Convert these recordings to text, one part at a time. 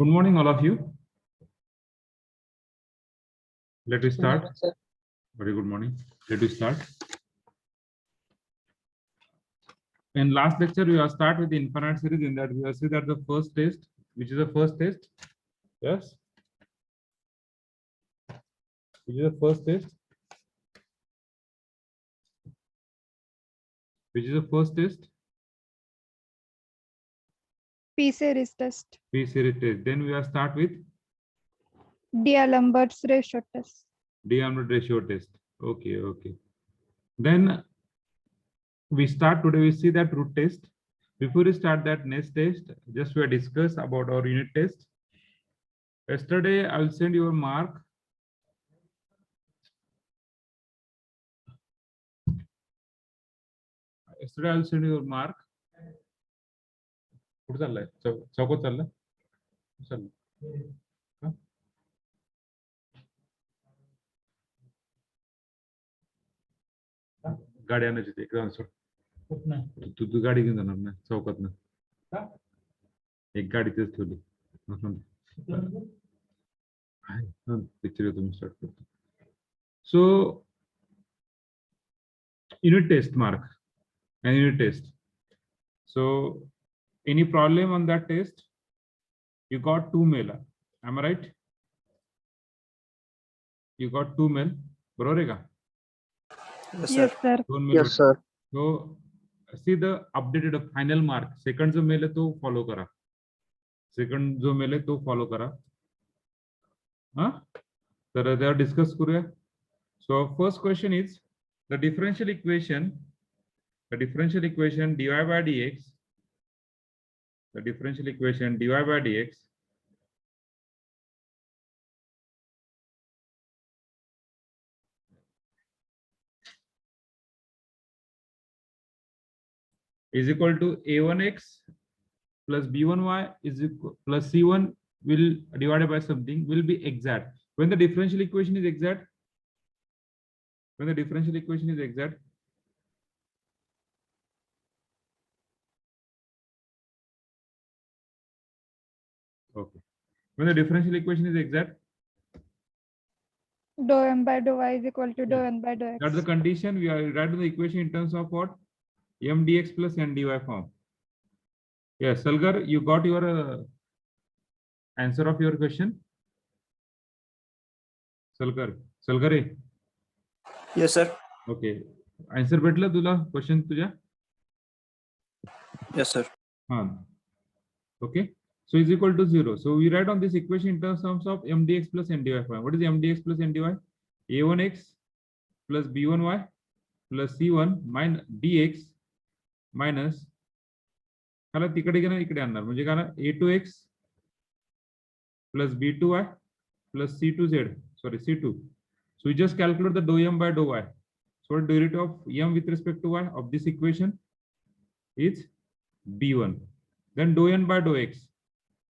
Good morning, all of you. Let us start. Very good morning. Let us start. In last lecture, we have started with the infinite series. In that, we have seen that the first test, which is the first test. Yes. Which is the first test. Which is the first test? P series test. P series test. Then we will start with D'Alembert's ratio test. D'Alembert ratio test. Okay, okay. Then we start today. We see that root test. Before we start that next test, just we discuss about our unit test. Yesterday, I will send your mark. Yesterday, I will send your mark. कुठं चाललंय चौकात चाललंय चाललं गाडी आणायची ते एकदम सोड तू गाडी घेऊन जाणार ना चौकात ना एक गाडी तेच ठेवली पिक्चर तुम्ही स्टार्ट करतो सो unit test mark and unit test. So any problem on that test? You got 2 mail. Am I right? You got 2 mail. बरोबर आहे का? Yes, sir. Yes, sir. So see the updated final mark. Second जो mail है तो follow करा. Second जो mail है तो follow करा. हाँ? तर त्यावर discuss करूया. So first question is the differential equation dy by dx. The differential equation dy by dx is equal to a1x plus b1y is equal plus c1 will divided by something will be exact. When the differential equation is exact, okay. When the differential equation is exact, Dou m by dou y is equal to dou n by dou x. that's the condition. We are writing the equation in terms of what? M dx plus n dy form. Yes, Salgar, you got your answer of your question? Salgar. Yes, sir. Okay. Answer भेटला तुला question तुझ्या? Yes, sir. Okay. So is equal to 0. So we write on this equation in terms of m dx plus n dy form. What is m dx plus n dy? a1x plus b1y plus c1 minus dx minus हाला तिकडे गेला इकडे आणणार म्हणजे काय a2x plus b2y plus c2z. Sorry, c2. So we just calculate the dou m by dou y. So derivative of m with respect to y of this equation is b1. Then dou n by dou x.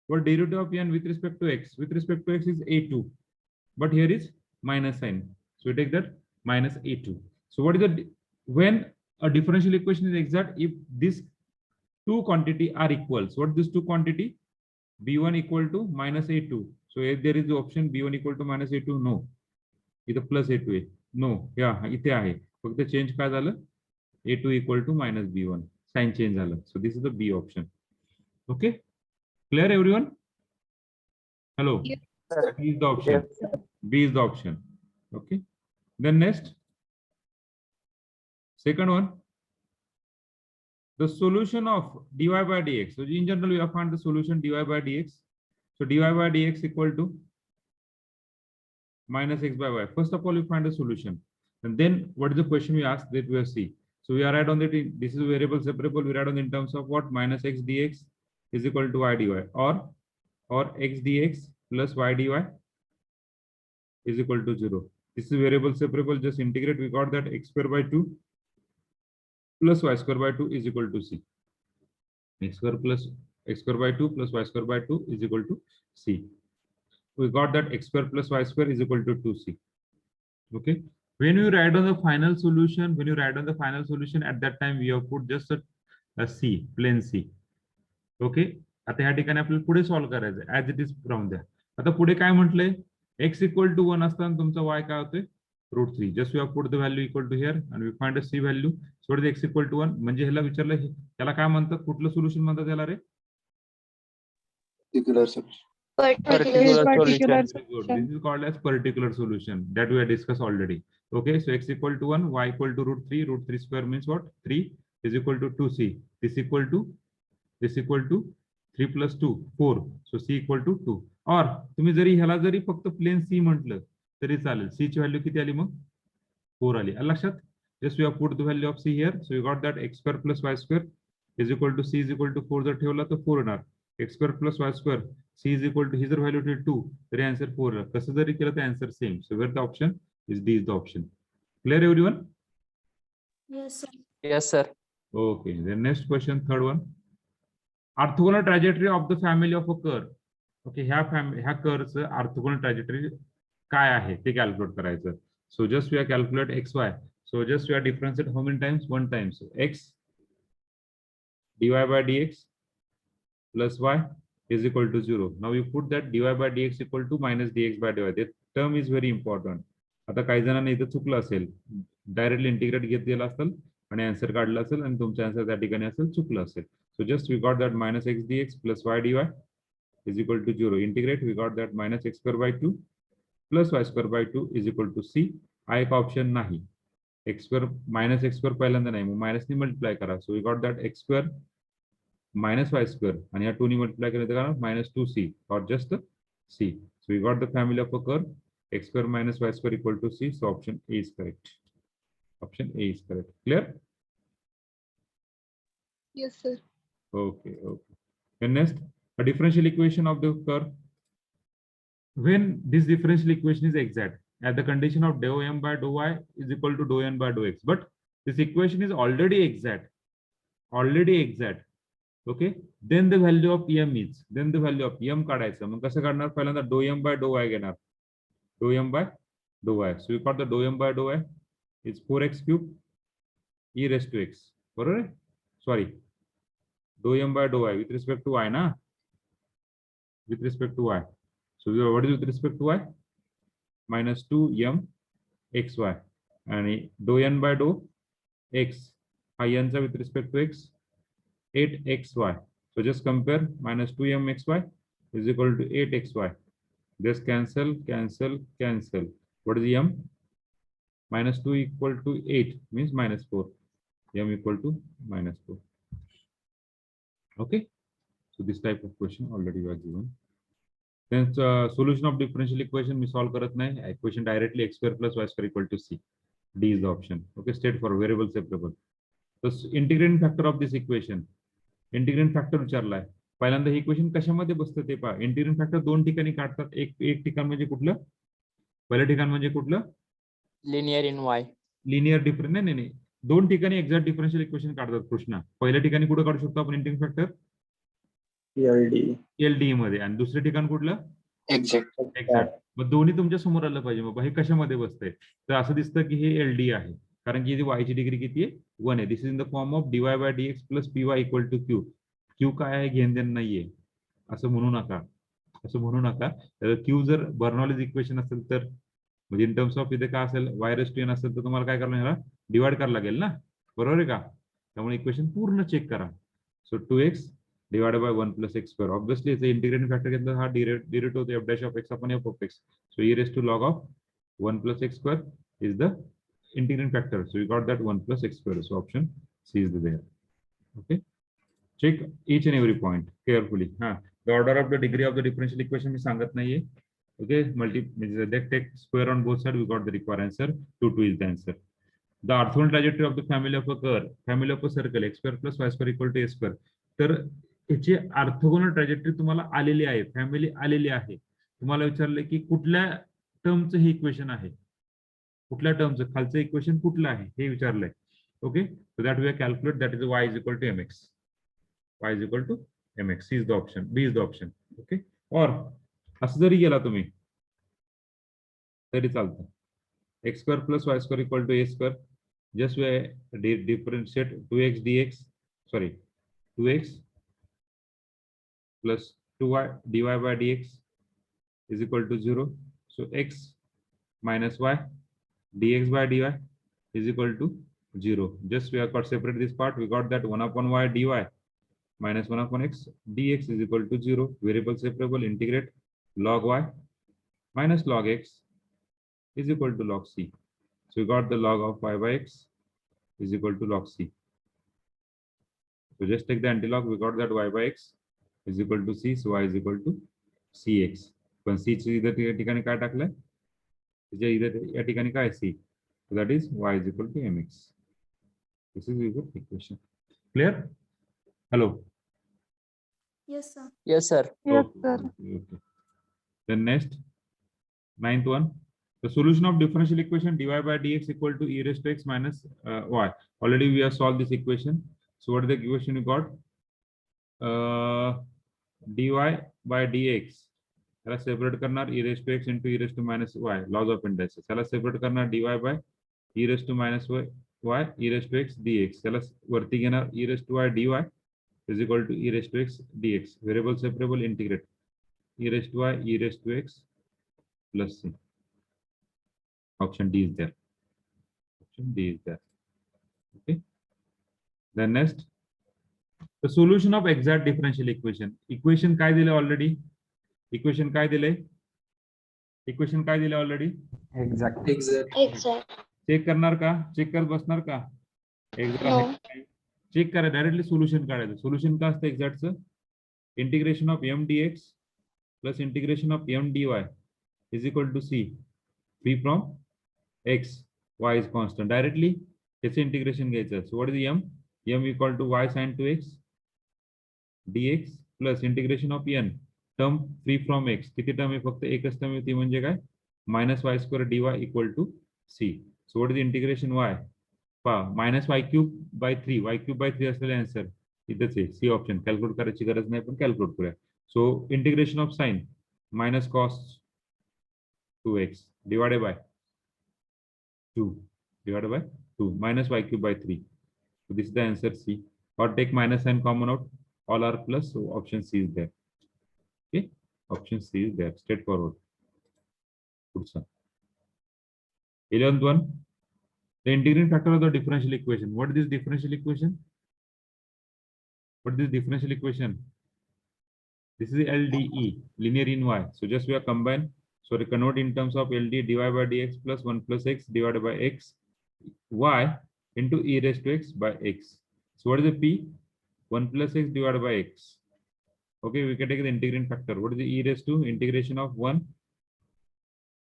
What derivative of n with respect to x? With respect to x is a2, but here is minus sign. So we take that minus a2. So what is the when a differential equation is exact if these two quantity are equal? So what is this two quantity? b1 equal to minus a2. So if there is the option b1 equal to minus a2, no. इथं plus a2 आहे. No. Yeah, इथे आहे. फक्त change काय झालं? a2 equal to minus b1. Sign change झालं. So this is the b option. Okay. Clear everyone? Hello. Yes, sir. B is the option. B is the option. Okay. Then next. Second one. The solution of dy by dx. So in general, we have found the solution dy by dx. So dy by dx equal to minus x by y. First of all, we find the solution. And then what is the question we ask that we will see. So we are write on that this is variable separable. We write on in terms of what? Minus x dx is equal to y dy or x dx plus y dy is equal to 0. This is variable separable. Just integrate. We got that x square by 2 plus y square by 2 is equal to c. X square by 2 plus y square by 2 is equal to c. We got that x square plus y square is equal to 2c. Okay. When you write on the final solution, at that time we have put just a c, plain c. Okay. आता ह्या ठिकाणी आपल्याला पुढे solve करायचं as it is राहून द्या. आता पुढे काय म्हटलंय, x इक्वल टू 1 असताना तुमचा y काय होतोय √3. Just we have put the value equal to here आणि we find a C value. So it is x equal to 1. म्हणजे ह्याला विचारलं त्याला काय म्हणतात, कुठलं सोल्युशन म्हणतात त्याला रे? Particular solution. Particular Very good. solution. This is called as particular solution that we have discussed already. Okay, so x equal to 1, y equal to √3. √3 square means what? 3 is equal to 2c. This equal to 3 plus 2, 4. So c equal to 2. Or तुम्ही जरी ह्याला जरी फक्त plane c म्हटलं तरी चालेल. c ची value किती आली मग? 4 आली. आलं लक्षात? Just we have put the value of c here. So we got that x square plus y square is equal to c is equal to 4 जर ठेवला तर 4 येणार. x square plus y square c is equal to ही जर value ठेवली 2 तरी answer 4 येणार. कसं जरी केलं तर answer same. So wear the option is D is the option. Clear everyone? Yes, sir. Okay, the next question, third one. Orthogonal trajectory of the family of a curve. Okay, ह्या कर्वचं orthogonal trajectory काय आहे ते calculate करायचं. So just we are calculate X Y. So just we are differentiate how many times? 1 time. So X dy by dx plus y is equal to 0. Now you put that dy by dx equal to minus dx by dy. That term is very important. आता काही जणांना इथं चुकलं असेल, directly integrate घेतलेलं असेल आणि answer काढला असेल आणि तुमचा आन्सर त्या ठिकाणी असेल चुकलं असेल. So just we got that minus X dx plus y dy is equal to 0. Integrate, we got that minus x square by 2 plus y square by 2 is equal to c. हा एक option नाही. x square minus x square पहिल्यांदा नाही, मग मायनसनी multiply करा. So we got that x square minus y square आणि या 2 नी multiply केलं तर minus 2c or just c. So we got the family of a curve x square minus y square equal to c. So option A is correct. Option A is correct. Clear? Yes, sir. Okay, okay. And next, a differential equation of the curve. When this differential equation is exact, at the condition of dou m by dou y is equal to dou n by dou x, but this equation is already exact. Okay, then the value of m is, then the value of m काढायचं. मग कसं काढणार? पहिल्यांदा dou m by dou y घेणार. Dou m by dou y. So we got the dou m by dou y is 4x cube e raised to x. बरोबर आहे? Sorry, dou m by dou y with respect to y ना? With respect to y. So what is with respect to y? Minus 2m xy. आणि dou n by dou x. हा n चा with respect to x 8xy. So just compare minus 2m xy is equal to 8xy. Just cancel, cancel, cancel. What is m? Minus 2 equal to 8 means minus 4. M equal to minus 4. Okay. So this type of question already was given. Then solution of differential equation we solve karat nahi. Equation directly x square plus y square equal to c. D is the option. Okay, straightforward, variable separable. So integrating factor of this equation. Integrating factor विचारलाय. पहिल्यांदा ही equation कशामध्ये बसतं ते पहा. Integration factor दोन ठिकाणी काढतात. एक ठिकाण म्हणजे कुठलं? पहिलं ठिकाण म्हणजे कुठलं? Linear in y. Linear difference नाही, दोन ठिकाणी एक्झॅक्ट डिफरन्शियल इक्वेशन काढतात कृष्णा. पहिल्या ठिकाणी कुठं काढू शकतो आपण इंटिग्रेशन फॅक्टर? LD मध्ये. आणि दुसरे ठिकाण कुठलं? एक्झॅक्ट. मग दोन्ही तुमच्या समोर आलं पाहिजे. मग हे कशामध्ये बसतंय? तर असं दिसतं की हे LD आहे, कारण की y ची डिग्री किती आहे? 1 आहे. This is in the form of dy by dx plus py equal to q. q काय आहे? घेण देण नाहीये, असं म्हणू नका. q जर बर्नॉलीज इक्वेशन असेल तर म्हणजे इन टर्म्स ऑफ इथे काय असेल? y raised to n असेल तर तुम्हाला काय करायला डिवाइड करायला लागेल ना, बरोबर आहे का? त्यामुळे इक्वेशन पूर्ण चेक करा. सो 2x divided by 1 plus x square. Obviously इथे इंटिग्रेटिंग फॅक्टर घेतलं हा डिरेक्ट होतो f dash of x upon f of x. So e raised to log of 1 plus x square is the integrating factor. So we got that 1 plus x square. So option C is there. Okay, check each and every point carefully. The order of the degree of the differential equation मी सांगत नाहीये. Okay, take square on both sides. We got the required answer. 2 is the answer. The orthogonal trajectory of the family of a curve, family of a circle, x square plus y square equal to a square. तर याची orthogonal trajectory तुम्हाला आलेली आहे, family आलेली आहे. तुम्हाला विचारले की कुठल्या टर्मचं हे इक्वेशन आहे, कुठल्या टर्मचं खालचं इक्वेशन कुठलं आहे हे विचारलंय. Okay, so that we are calculate that is y is equal to mx. y is equal to mx. C is the option, B is the option. Okay, और असं जरी गेला तुम्ही तरी चालतं. x square plus y square equal to a square. Just we differentiate 2x dx, sorry 2x plus 2y dy by dx is equal to 0. So x minus y dx by dy is equal to 0. Just we have got separate this part. We got that 1 upon y dy minus 1 upon x dx is equal to 0. Variable separable, integrate log y minus log x is equal to log c. So we got the log of y by x is equal to log c. So just take the antilog. We got that y by x is equal to c. So y is equal to cx. पण c ची इधर या ठिकाणी काय टाकलंय, त्याच्या इधर या ठिकाणी काय c. So that is y is equal to mx. This is your equation. Clear? Hello. Yes, sir. Yes, sir. Yes, Okay, sir. okay. Then next, ninth one. The solution of differential equation dy by dx equal to e raised to x minus y. Already we have solved this equation. So what is the equation you got? Dy by dx. त्याला separate करणार e raised to x into e raised to minus y. Laws of indices. त्याला separate करणार dy by e raised to minus y e raised to x dx. त्याला वरती घेणार e raised to y dy is equal to e raised to x dx. Variable separable, integrate e raised to y e raised to x plus c. Option D is there. Option D is there. Okay. Then next, the solution of exact differential equation. Equation काय दिले already? Equation काय दिले? Equation काय दिले already? Exact. Exact. Check करणार का? Check करत बसणार का? No. चेक करा, डायरेक्टली सोल्युशन काढायचं. सोल्युशन काय असतं एक्झॅक्टचं? Integration of m dx plus integration of m dy is equal to c free from x y is constant. Directly त्याचे इंटिग्रेशन घ्यायचं. So what is the m? m equal to y sin 2x dx plus integration of n term free from x. किती term आहे? फक्त एकच term आहे, ती म्हणजे काय? minus y square dy equal to c. So what is the integration y? minus y cube by 3. y cube by 3 असलेला answer इथेच आहे. C option. कॅल्क्युलेट करायची गरज नाही, पण कॅल्क्युलेट करूया. So integration of sine minus cos 2x divided by 2 minus y cube by 3. So this is the answer C. Or take minus sign common out. All are plus. So option C is there. Okay. Option C is there. Straightforward. Good sir. 11th one. The integrating factor of the differential equation. What is this differential equation? What is this differential equation? This is LDE, linear in y. So just we are combine. So we convert in terms of LD dy by dx plus 1 plus x divided by x y into e raised to x by x. So what is the p? 1 plus x divided by x. Okay, we can take the integrating factor. What is the e raised to? Integration of 1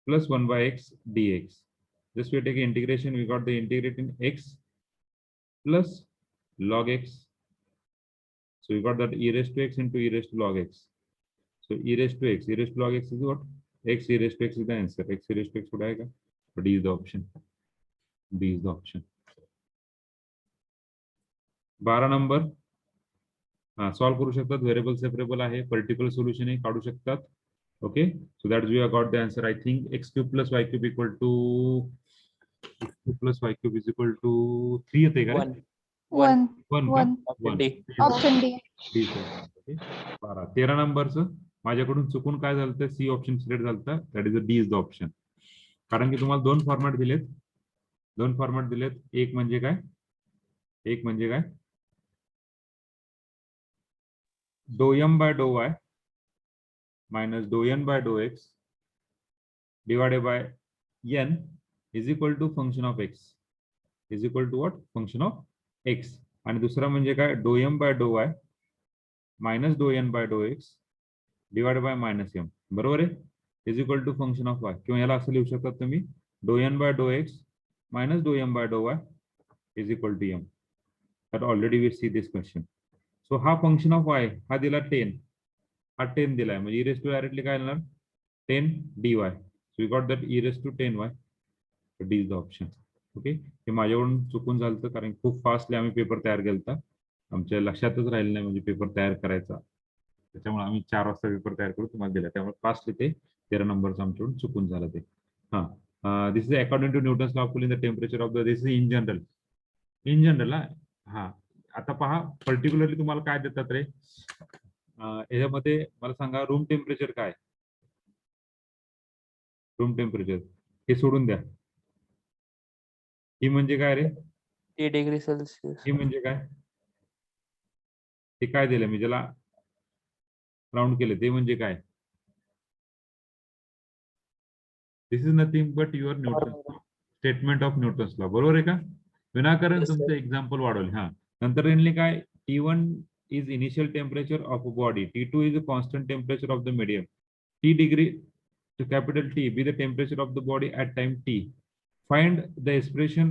plus 1 by x dx. Just we take integration, we got the integrating x plus log x. So we got that e raised to x into e raised to log x. So e raised to x, e raised to log x is what? X e raised to x is the answer. X e raised to x would आएगा. But D is the option. D is the option. 12 number. Solve करू शकतात. Variable separable आहे. Particular solution काढू शकतात. Okay. So that we have got the answer. I think x cube plus y cube equal to x cube plus y cube is equal to 3 येते का? 1. 1. Option D. Option D. Okay. 12. 13 नंबरचं माझ्याकडून चुकून काय झालं, C option select झालं. That is D is the option. कारण की तुम्हाला दोन फॉर्मॅट दिलेत. एक म्हणजे काय? Do M by do Y minus do N by do X divided by N is equal to function of X. Is equal to what? Function of X. आणि दुसरा म्हणजे काय? Do M by do Y minus do N by do X divided by minus M. बरोबर आहे? Is equal to function of Y. किंवा याला असं लिहू शकतात तुम्ही, do N by do x minus do M by do Y is equal to M. That already we see this question. So हा function of y हा दिला 10, हा 10 दिलाय म्हणजे e raised to डायरेक्टली काय येणार? 10 dy. So we got that e raised to 10y. So D is the option. Okay. हे माझ्याकडून चुकून झालं कारण खूप फास्टली आम्ही पेपर तयार केलता. आमच्या लक्षातच राहिलं नाही म्हणजे पेपर तयार करायचा. त्याच्यामुळे आम्ही 4 वाजता पेपर तयार करू तुम्हाला दिला. त्यामुळे फास्ट ते 13 नंबरचं आमच्याकडून चुकून झालं ते. हां. This is according to Newton's law of cooling the temperature of the this is in general. In general. हा. आता पहा पर्टिक्युलरली तुम्हाला काय देतात रे? याच्यामध्ये मला सांगा रूम टेम्परेचर काय? रूम टेम्परेचर हे सोडून द्या. ही म्हणजे काय रे? 3 degree Celsius. ही म्हणजे काय? हे काय दिलं मी ज्याला राऊंड केलं ते म्हणजे काय? This is nothing but your Newton statement of Newton's law. बरोबर आहे का? विनाकारण Yes, sir. तुमचं एक्झाम्पल वाढवले. हा नंतर यांनी काय T1 is initial temperature of a body. T2 is the constant temperature of the medium. T degree to capital T be the temperature of the body at time T. Find the expression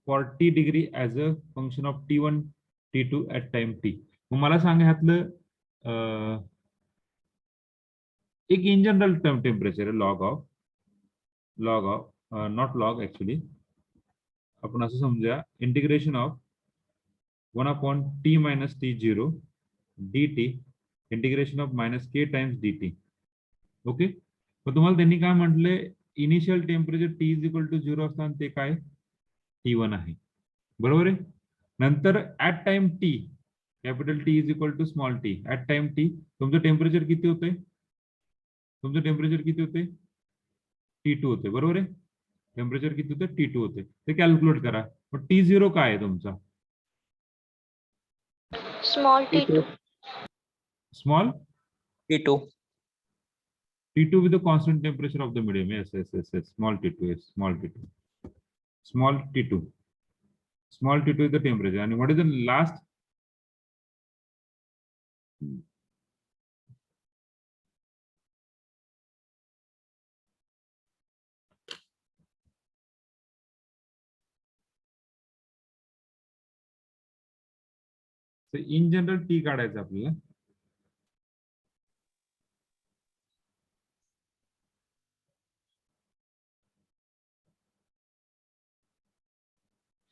for T degree as a function of T1, T2 at time T. मग मला सांगा ह्यातलं एक in general temperature आहे log of not log actually आपण असं समजूया integration of 1/t minus t0 dt integration of -k times dt. Okay, मग तुम्हाला त्यांनी काय म्हटले initial temperature t is equal to 0 असताना ते काय T1 आहे. बरोबर आहे. नंतर at time t capital T is equal to small t at time t तुमचं टेम्परेचर किती होते? तुमचं टेम्परेचर किती होते? T2 होते. बरोबर आहे. टेम्परेचर किती होते? T2 होते. ते कॅल्क्युलेट करा. मग T0 काय आहे तुमचा? Small T2. Small T2. T2 with the constant temperature of the medium. Yes. Small T2. Yes, small T2. Small T2. Small T2 is the temperature. And what is the last? So in general T काढायचं आपल्याला.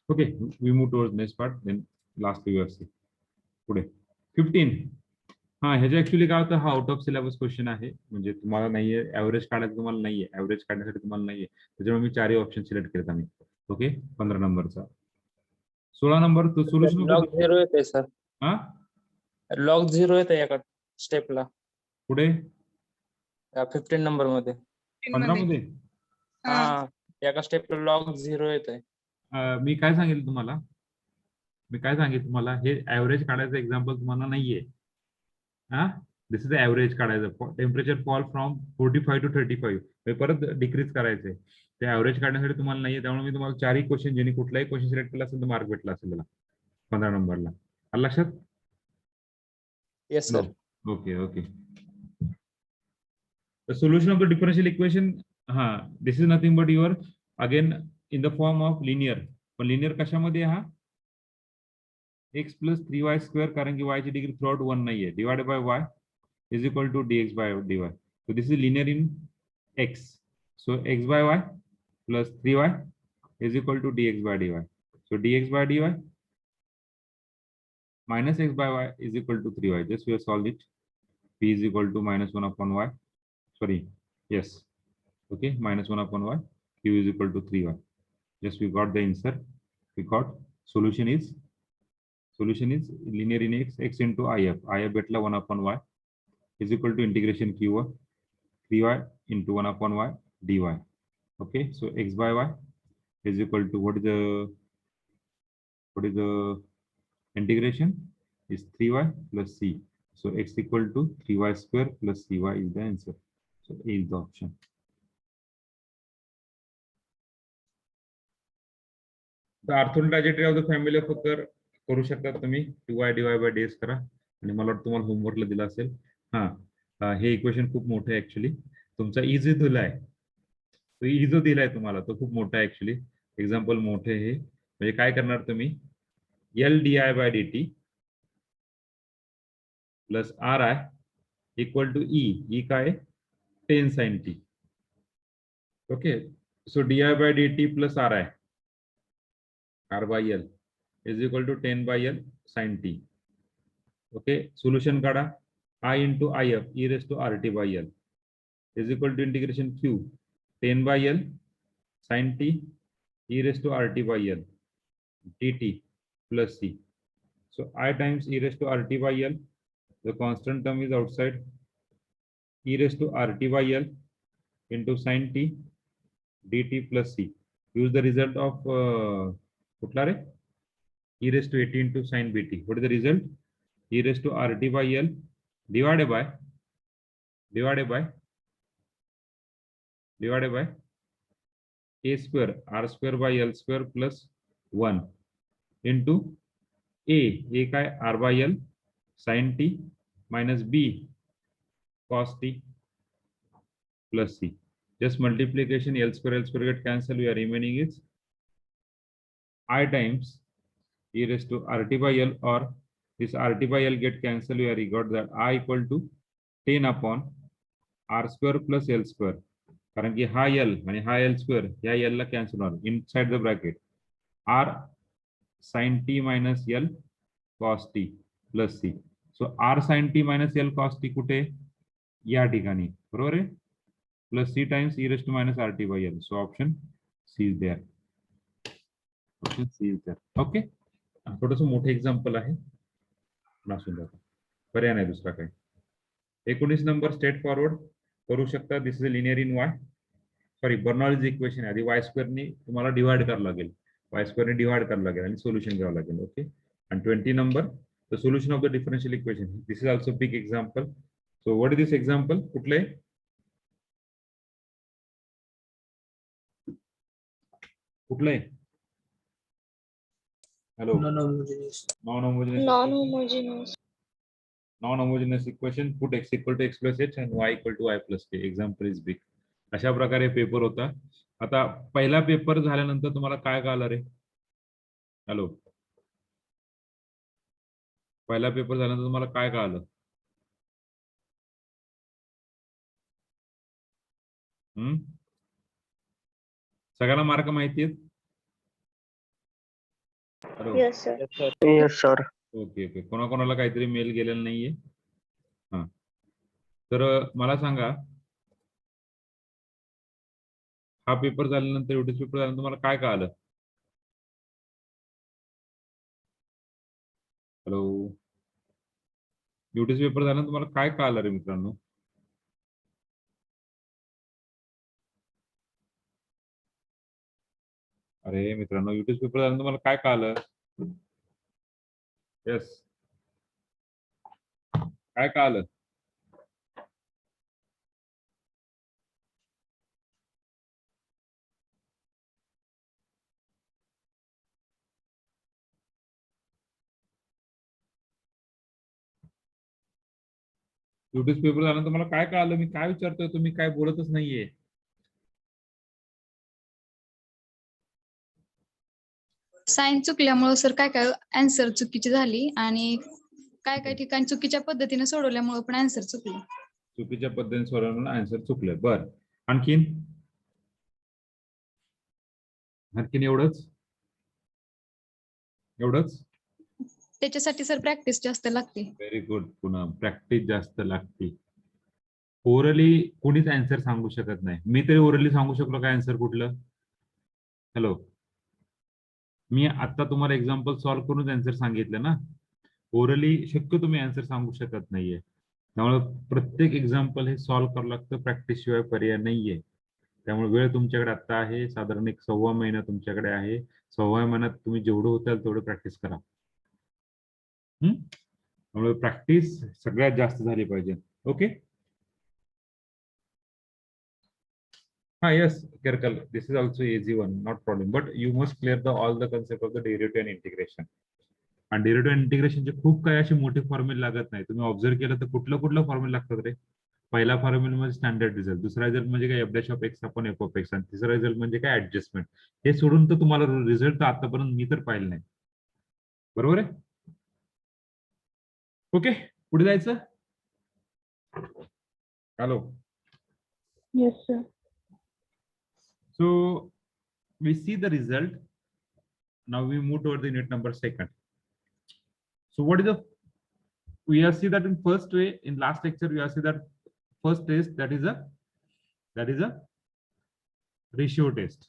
Okay, we move towards next part. Then last we will see. पुढे 15. हा ह्याचे actually काय होतं हा out of syllabus question आहे म्हणजे तुम्हाला नाहीये ऍव्हरेज काढायचं तुम्हाला नाहीये ऍव्हरेज काढण्यासाठी तुम्हाला नाहीये त्याच्यामुळे मी चारही ऑप्शन सिलेक्ट केलेत आम्ही. ओके 15 नंबरचा 16 नंबर तो सोल्युशन लॉग 0 येते सर. हा लॉग 0 येते एका स्टेपला. पुढे 15 नंबर मध्ये 15 मध्ये हा एका स्टेपला लॉग 0 येते. मी काय सांगितलं तुम्हाला हे ऍव्हरेज काढायचं एक्झाम्पल तुम्हाला नाहीये. हा दिस इज ऍव्हरेज काढायचं टेम्परेचर फॉल फ्रॉम 45 टू 35 हे परत डिक्रीज करायचंय ते ऍव्हरेज काढण्यासाठी तुम्हाला नाहीये त्यामुळे मी तुम्हाला चारही क्वेश्चन ज्यांनी कुठलाही क्वेश्चन सिलेक्ट केला असेल तर मार्क भेटला असेल त्याला 15 नंबरला. आलं लक्षात? Yes sir. Okay the solution of the differential equation this is nothing but your again in the form of linear. पण लिनियर कशामध्ये हा x plus 3y square कारण की y ची डिग्री थ्रूआउट 1 नाहीये divided by y is equal to dx by dy. So this is linear in x. So x by y plus 3y is equal to dx by dy. So dx by dy minus x by y is equal to 3y. Just we have solved it. P is equal to minus 1 upon y. Sorry, yes. Okay, minus 1 upon y. Q is equal to 3y. Just we got the answer. We got solution is linear in x into if. If betla 1 upon y is equal to integration q 3y into 1 upon y dy. Okay, so x by y is equal to what is the integration is 3y plus c. So x equal to 3y square plus cy is the answer. So A is the option. The orthogonal trajectory of the family of a curve करू शकता तुम्ही 2y dy by ds करा आणि मला वाटतं तुम्हाला होमवर्कला दिला असेल. हे इक्वेशन खूप मोठं आहे ऍक्च्युली तुमचा इझी दिलाय तो इझो दिलाय तुम्हाला तो खूप मोठा आहे ऍक्च्युली एक्झाम्पल मोठे हे म्हणजे काय करणार तुम्ही L dy by dt plus Ri equal to E काय 10 sin t. Okay, so dy by dt plus Ri R by L is equal to 10 by L sin t. Okay, solution काढा I into IF e raised to RT by L is equal to integration Q 10 by L sin t e raised to RT by L dt plus C. So I times e raised to RT by L The constant term is outside. E raised to RT by L into sin t dt plus c. Use the result of कुठला रे? E raised to 80 into sin bt. What is the result? E raised to RT by L divided by a square r square by L square plus 1 into a काय r by L sin t minus b cos t plus c. Just multiplication L square get cancelled. We are remaining is I times e raised to RT by L, or this RT by L get cancelled. We are got that I equal to 10 upon r square plus L square. कारण की हा L आणि हा L square या L ला cancel होणार inside the bracket r sin t minus L cos t plus c. So r sin t minus L cos t कुठे या ठिकाणी बरोबर आहे plus c times e raised to minus RT by L. So option C is there. Option C is there. Okay. थोडंसं मोठं example आहे नसून जातं पर्याय नाही दुसरा काही. 19 नंबर स्ट्रेट फॉरवर्ड करू शकता. This is a linear in Y sorry Bernoulli's equation आधी वाय स्क्वेअरनी तुम्हाला डिवाइड करावं लागेल वाय स्क्वेअरने डिवाइड करावं लागेल आणि सोल्युशन घ्यावं लागेल. ओके. आणि 20 number the solution of the differential equation. This is also big example. So what is this example? कुठले कुठले Hello. Non-homogeneous. Non-homogeneous equation. Put x equal to x plus h and y equal to y plus k. Example is big. अशा प्रकारे paper होता. आता पहिला paper झाल्यानंतर तुम्हाला काय कळलं रे? हॅलो. पहिला पेपर झाल्यानंतर तुम्हाला काय कळलं? सगळ्यांना मार्क माहिती आहेत? Hello. Yes, sir. Yes, sir. Okay okay. कोणाकोणाला काहीतरी मेल गेलेला नाहीये? हा. तर मला सांगा हा पेपर झाल्यानंतर युटीसी पेपर झाल्यानंतर तुम्हाला काय कळलं? हॅलो. युटीसी पेपर झाल्यानंतर तुम्हाला काय कळलं रे मित्रांनो? अरे मित्रांनो युटीसी पेपर झाल्यानंतर तुम्हाला काय कळलं? येस. काय कळलं? युटीसी पेपर झाल्यानंतर तुम्हाला काय कळलं? मी काय विचारतोय तुम्ही काय बोलतच नाहीये. साइन चुकल्यामुळे सर काय काय आन्सर चुकीची झाली आणि काय काय ठिकाणी चुकीच्या पद्धतीने सोडवल्यामुळे पण आन्सर चुकले. चुकीच्या पद्धतीने सोडवल्यामुळे आन्सर चुकले. बर आणखीन एवढंच त्याच्यासाठी सर प्रॅक्टिस जास्त लागते. Very good. पुन्हा प्रॅक्टिस जास्त लागते. ओरली कोणीच आन्सर सांगू शकत नाही. मी तरी ओरली सांगू शकलो काय आन्सर कुठलं? हॅलो. मी आता तुम्हाला एक्झाम्पल सॉल्व्ह करून आन्सर सांगितलं ना. ओरली शक्य तुम्ही आन्सर सांगू शकत नाहीये. त्यामुळे प्रत्येक एक्झाम्पल हे सॉल्व्ह करावं लागतं. प्रॅक्टिस शिवाय पर्याय नाहीये. त्यामुळे वेळ तुमच्याकडे आता आहे साधारण 1.25 महिना तुमच्याकडे आहे. 1.25 महिन्यात तुम्ही जेवढं होताल तेवढं प्रॅक्टिस करा. त्यामुळे प्रॅक्टिस सगळ्यात जास्त झाली पाहिजे. ओके. हा yes Kirkal, this is also easy one, not problem, but you must clear all the concept of the derivative and integration. आणि डेरिव्हेटिव्ह आणि इंटिग्रेशनचे खूप काही असे मोठे फॉर्म्युले लागत नाही. तुम्ही ऑब्झर्व केलं तर कुठलं फॉर्म्युला लागतात रे? पहिला फॉर्म्युला म्हणजे स्टँडर्ड रिझल्ट, दुसरा रिझल्ट म्हणजे काय f' of x upon f of X, आणि तिसरा रिझल्ट म्हणजे काय ऍडजस्टमेंट. हे सोडून तर तुम्हाला रिझल्ट तर आतापर्यंत मी तर पाहिलं नाही. बरोबर आहे. ओके पुढे जायचं. Hello. Yes, sir. So we see the result. Now we move toward the unit number 2. So what is the, we have seen that in first way, in last lecture we have seen that first test, that is a ratio test.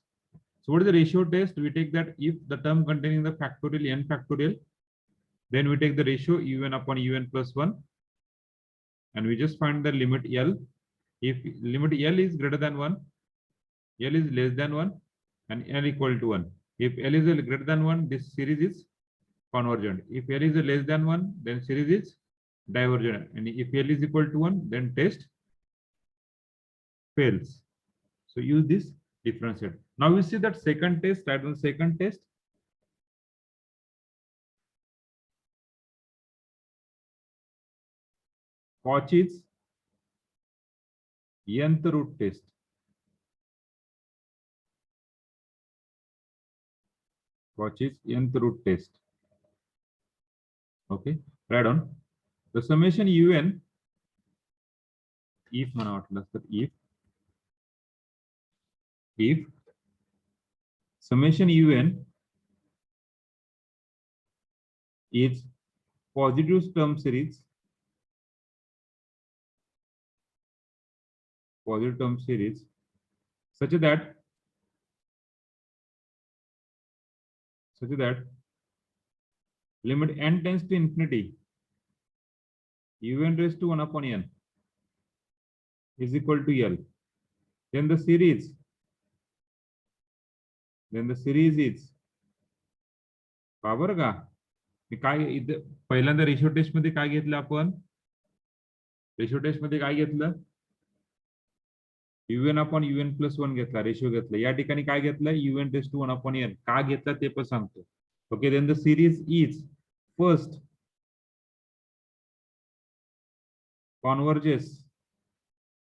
So what is the ratio test? We take that if the term containing the factorial n factorial, then we take the ratio un upon un plus 1, and we just find the limit L. If limit L is greater than 1, L is less than 1, and L equal to 1. If L is greater than 1, this series is convergent. If L is less than 1, then series is divergent. And if L is equal to 1, then test fails. So use this differentiate. Now we see that second test, write down second test. Cauchy's nth root test. Cauchy's nth root test. Okay, write down the summation un. If if summation un is positive term series, such that limit n tends to infinity, un raised to 1 upon n is equal to L, then the series is बरोबर का? काय इथे पहिल्यांदा ratio test मध्ये काय घेतलं आपण? Ratio test मध्ये काय घेतलं? un upon un plus 1 घेतला, रेशो घेतला. या ठिकाणी काय घेतलं? un raised to 1 upon n. का घेतला ते पण सांगतो. Okay, then the series is first converges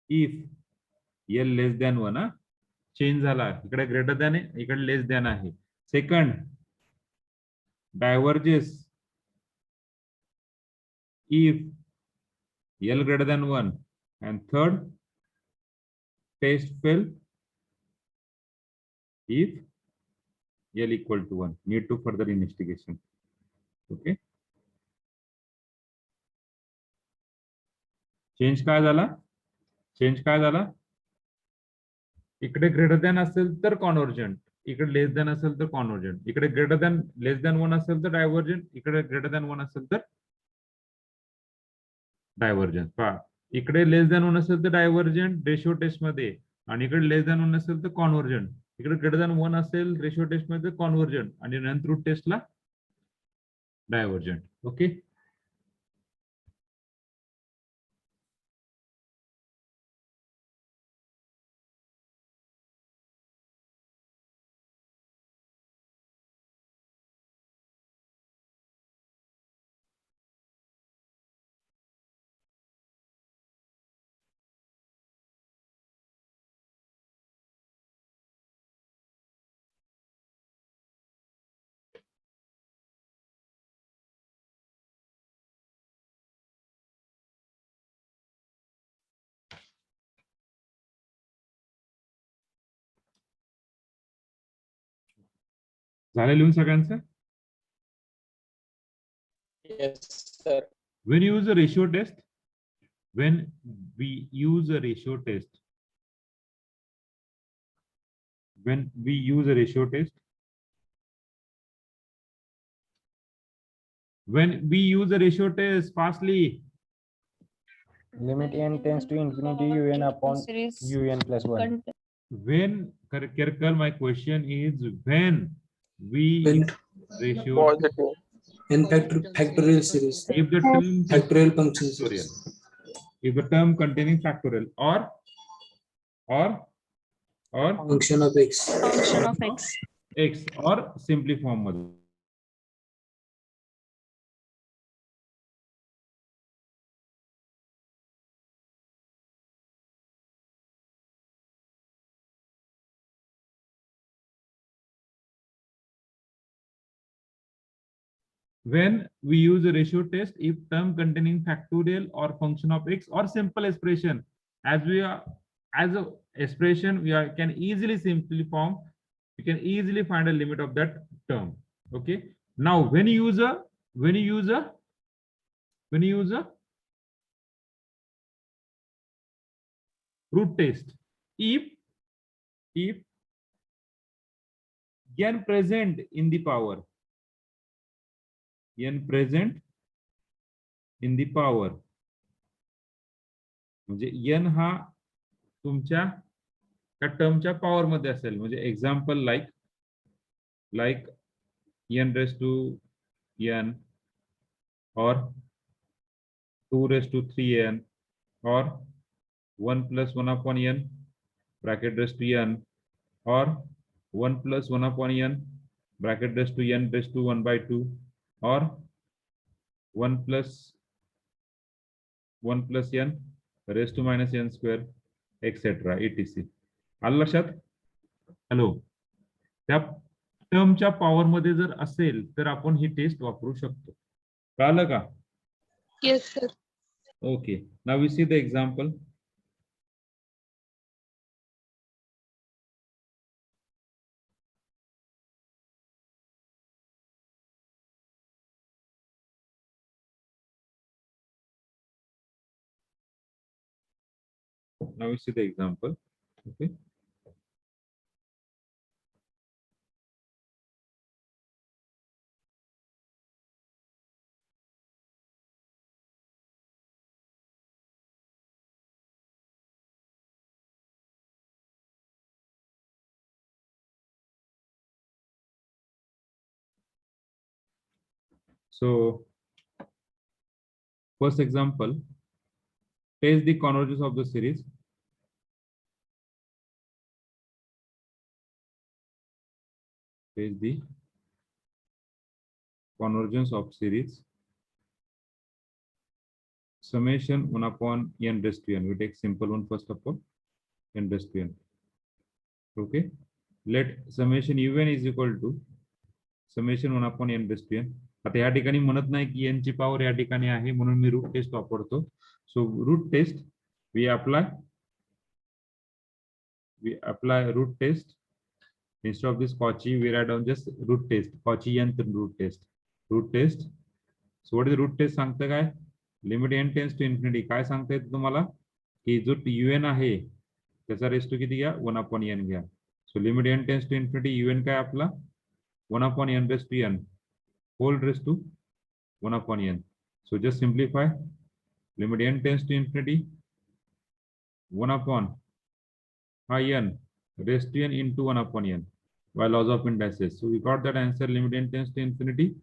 if L less than 1. Change झाला, इकडे ग्रेटर दॅन आहे, इकडे लेस दॅन आहे. Second diverges if L greater than 1, and third test fail if L equal to 1. Need to further investigation. Okay, change काय झाला? इकडे greater than असेल तर कॉन्व्हर्जंट, इकडे लेस दॅन असेल तर कॉन्व्हर्जंट, इकडे ग्रेटर दॅन लेस दॅन 1 असेल तर डायव्हर्जंट, इकडे ग्रेटर दॅन 1 असेल तर डायव्हर्जंट. पहा, इकडे लेस दॅन 1 असेल तर डायव्हर्जंट रेशो टेस्ट मध्ये, आणि इकडे लेस दॅन 1 असेल तर कॉन्व्हर्जंट. इकडे ग्रेटर दॅन 1 असेल रेशो टेस्ट मध्ये कॉन्व्हर्जंट, आणि नंतर रूट टेस्टला डायव्हर्जंट. ओके, झालं लिहून सगळ्यांचं? Yes, sir. When you use a ratio test, when we use a ratio test, fastly, limit n tends to infinity un upon un plus 1. when, Kirkal, my question is when we When use ratio Positive. in factorial series, if the term factorial functions. factorial, if the term containing factorial or Function of x. Function of x. x or simply form मध्ये. When we use a ratio test, if term containing factorial or function of x or simple expression, as a expression we can easily simply form, we can easily find a limit of that term. Okay, now when you use a root test, if n present in the power, म्हणजे n हा तुमच्या त्या टर्मच्या power मध्ये असेल. म्हणजे example like n raise to n or 2 raised to 3n or 1 plus 1 upon n bracket raised to n or 1 plus 1 upon n bracket raised to n raised to 1 by 2 or 1 plus n raised to minus n square etc. etc. आलं लक्षात? Hello, त्या टर्मच्या power मध्ये जर असेल तर आपण ही test वापरू शकतो. कळलं का? Yes, sir. Okay, now we see the example. Now we see the example. Okay. So, first example, test the convergence of the series. Test the convergence of series. Summation 1 upon n raised to n. We take simple one first of all, n raised to n. Okay. Let summation un is equal to summation 1 upon n raised to n. आता या ठिकाणी म्हणत नाही की n ची power या ठिकाणी आहे म्हणून मी रूट टेस्ट वापरतो. So root test we apply root test. Instead of this Cauchy, we write down just root test. Cauchy nth root test. Root test. So what is the root test सांगतं काय? Limit n tends to infinity. काय सांगता येतं तुम्हाला? की जो un आहे त्याचा रेस टू किती घ्या? 1 upon n घ्या. So limit n tends to infinity. un काय आपला? 1 upon n raised to n. Whole raised to 1 upon n. So just simplify. Limit n tends to infinity. 1 upon n raised to n into 1 upon n by laws of indices. So we got that answer. Limit n tends to infinity.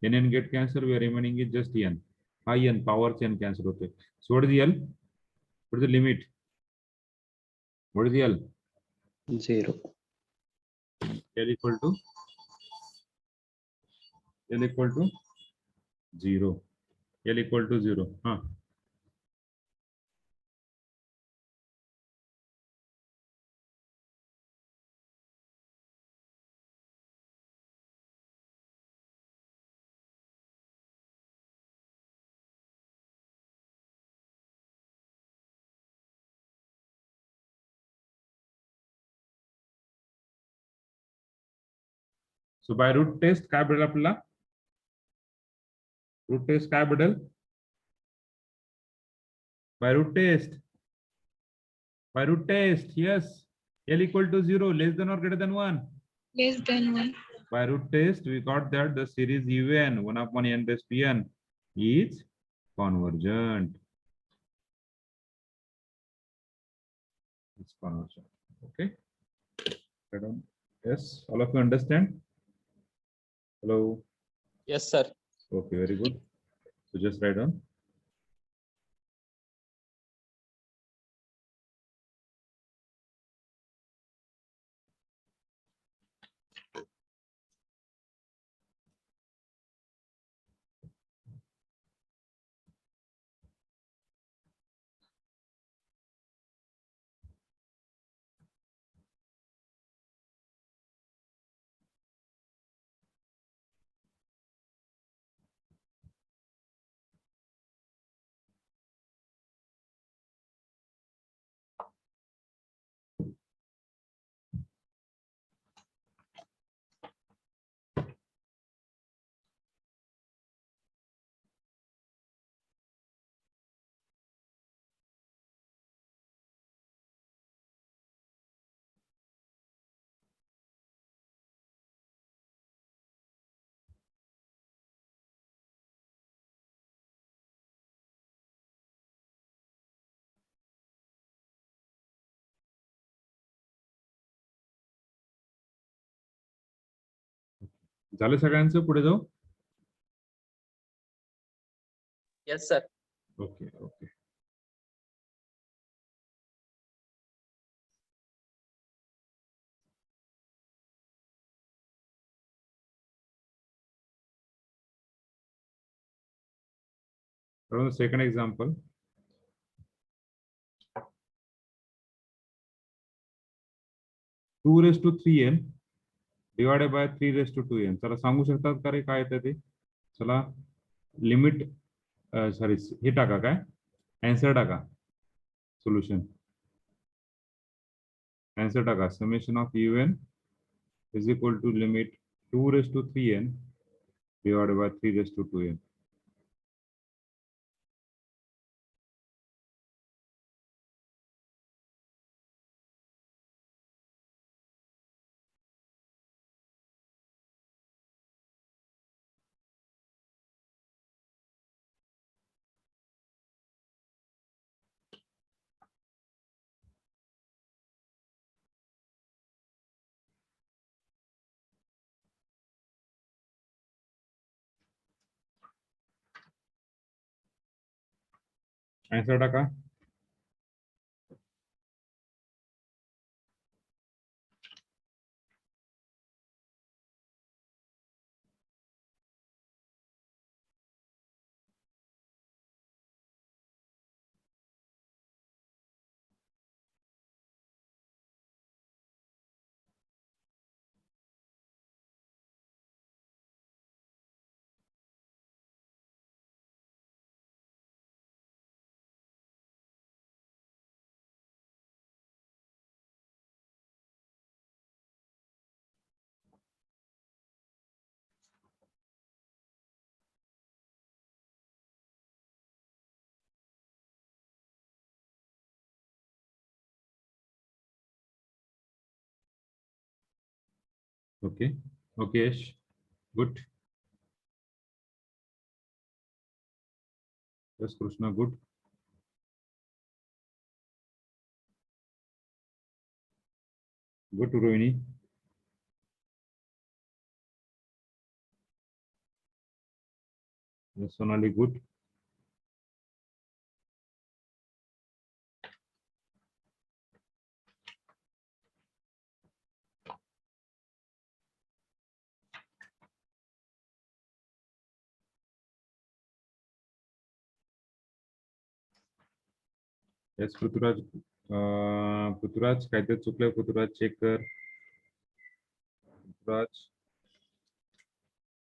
n get cancelled. We are remaining is just n. n power n cancel होते. So what is the L? What is the limit? What is the L? 0. L equal to 0. L equal to 0. So by root test काय बदल आपल्याला? Root test काय बदल? By root test. By root test, yes. L equal to 0, less than or greater than 1. Less than 1. By root test, we got that the series un 1 upon n raised to n is convergent. It's convergent. Okay. Yes, all of you understand? Hello. Yes, sir. Okay, very good. So just write down. झालं सगळ्यांचं? पुढे जाऊ. Yes sir. Okay okay. Second example. 2�3n divided by 3⁻²n. चला सांगू शकतात का रे काय येतं ते? चला लिमिट सॉरी हे टाका, काय आन्सर टाका, सोल्युशन आन्सर टाका. Summation of un is equal to limit 2�3n divided by 3⁻²n. Answer टाका. Okay okay Yash, good. Yes Krishna, good. Good Rohini. Yes, Sonali, good. Yes, Prithviraj. Prithviraj काहीतरी चुकलंय. पृथ्वीराज चेक कर. पृथ्वीराज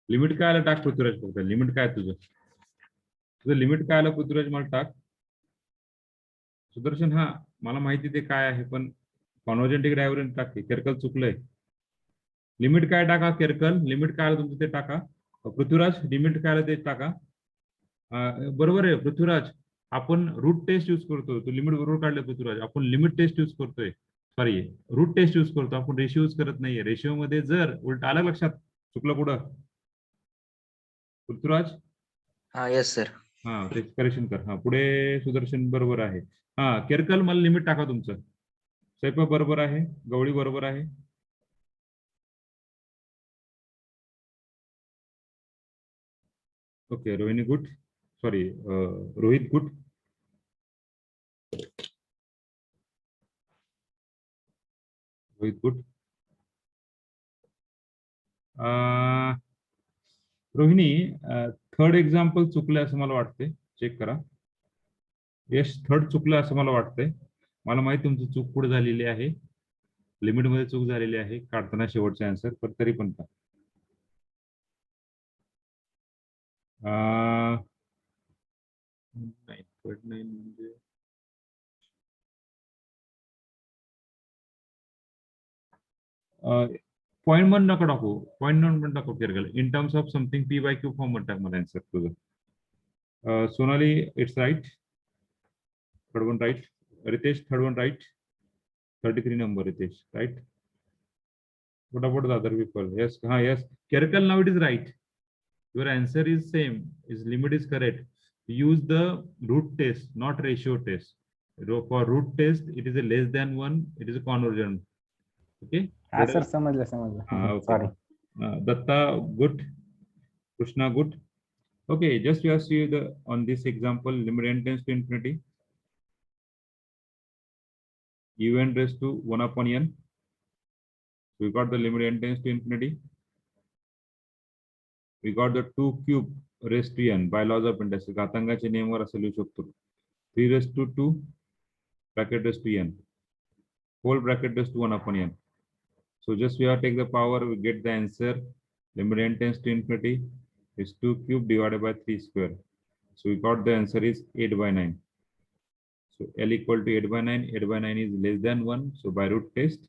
लिमिट काय आलं टाक. पृथ्वीराज फक्त लिमिट काय तुझं लिमिट काय आलं पृथ्वीराज मला टाक. सुदर्शन, हा मला माहिती ते काय आहे, पण कॉन्व्हर्जेंटिक डायव्हर्जंट टाक. केरकल चुकलंय. लिमिट काय टाका. केरकल लिमिट काय आलं तुमचं ते टाका. पृथ्वीराज लिमिट काय आलं ते टाका. बरोबर आहे पृथ्वीराज. आपण रूट टेस्ट यूज करतो. तू लिमिट बरोबर काढले पृथ्वीराज. आपण लिमिट टेस्ट यूज करतोय, सॉरी रूट टेस्ट यूज करतो आपण. रेशिओ यूज करत नाहीये. रेशिओ मध्ये जर उलट आलं लक्षात, चुकलं कुठं पृथ्वीराज? हा यस सर. हा ते करेक्शन कर. हा पुढे सुदर्शन बरोबर आहे. हा केरकल मला लिमिट टाका तुमचं. स्वयंपाक बरोबर आहे. गवळी बरोबर आहे. Okay Rohini good. Sorry Rohit good. Rohit good. Rohini third example चुकलं असं मला वाटते. चेक करा. यश थर्ड चुकलं असं मला वाटतंय. मला माहिती तुमची चूक पुढे झालेली आहे. लिमिट मध्ये चूक झालेली आहे काढताना शेवटचा आन्सर, पण तरी पण का नाही म्हणजे पॉईंट वन नका टाकू. पॉईंट वन पण टाकू. केरकल in terms of something P/Q form मध्ये टाक मला आन्सर तुझं. Sonali it's right. Third one right. Ritesh third one right. 33 number Ritesh, right? What about the other people? Yes, yes. Kerakal, now it is right. Your answer is same. Is limit is correct. Use the root test, not ratio test. For root test, it is a less than 1. It is a conversion. Okay. हाँ sir समझ ले. Okay. Sorry. Datta, good. Krishna, good. Okay, just you see the on this example, limit n tends to infinity. Un raised to 1 upon n. We got the limit n tends to infinity. We got the 2 cube raised to n by laws of integration. घातांकाच्या नियमावर असं लिहू शकतो. 3 raised to 2 bracket raised to n. Whole bracket raised to 1 upon n. So just we have to take the power, we get the answer. Limit n tends to infinity is 2 cube divided by 3 square. So we got the answer is 8 by 9. So L equal to 8 by 9. 8 by 9 is less than 1. So by root test.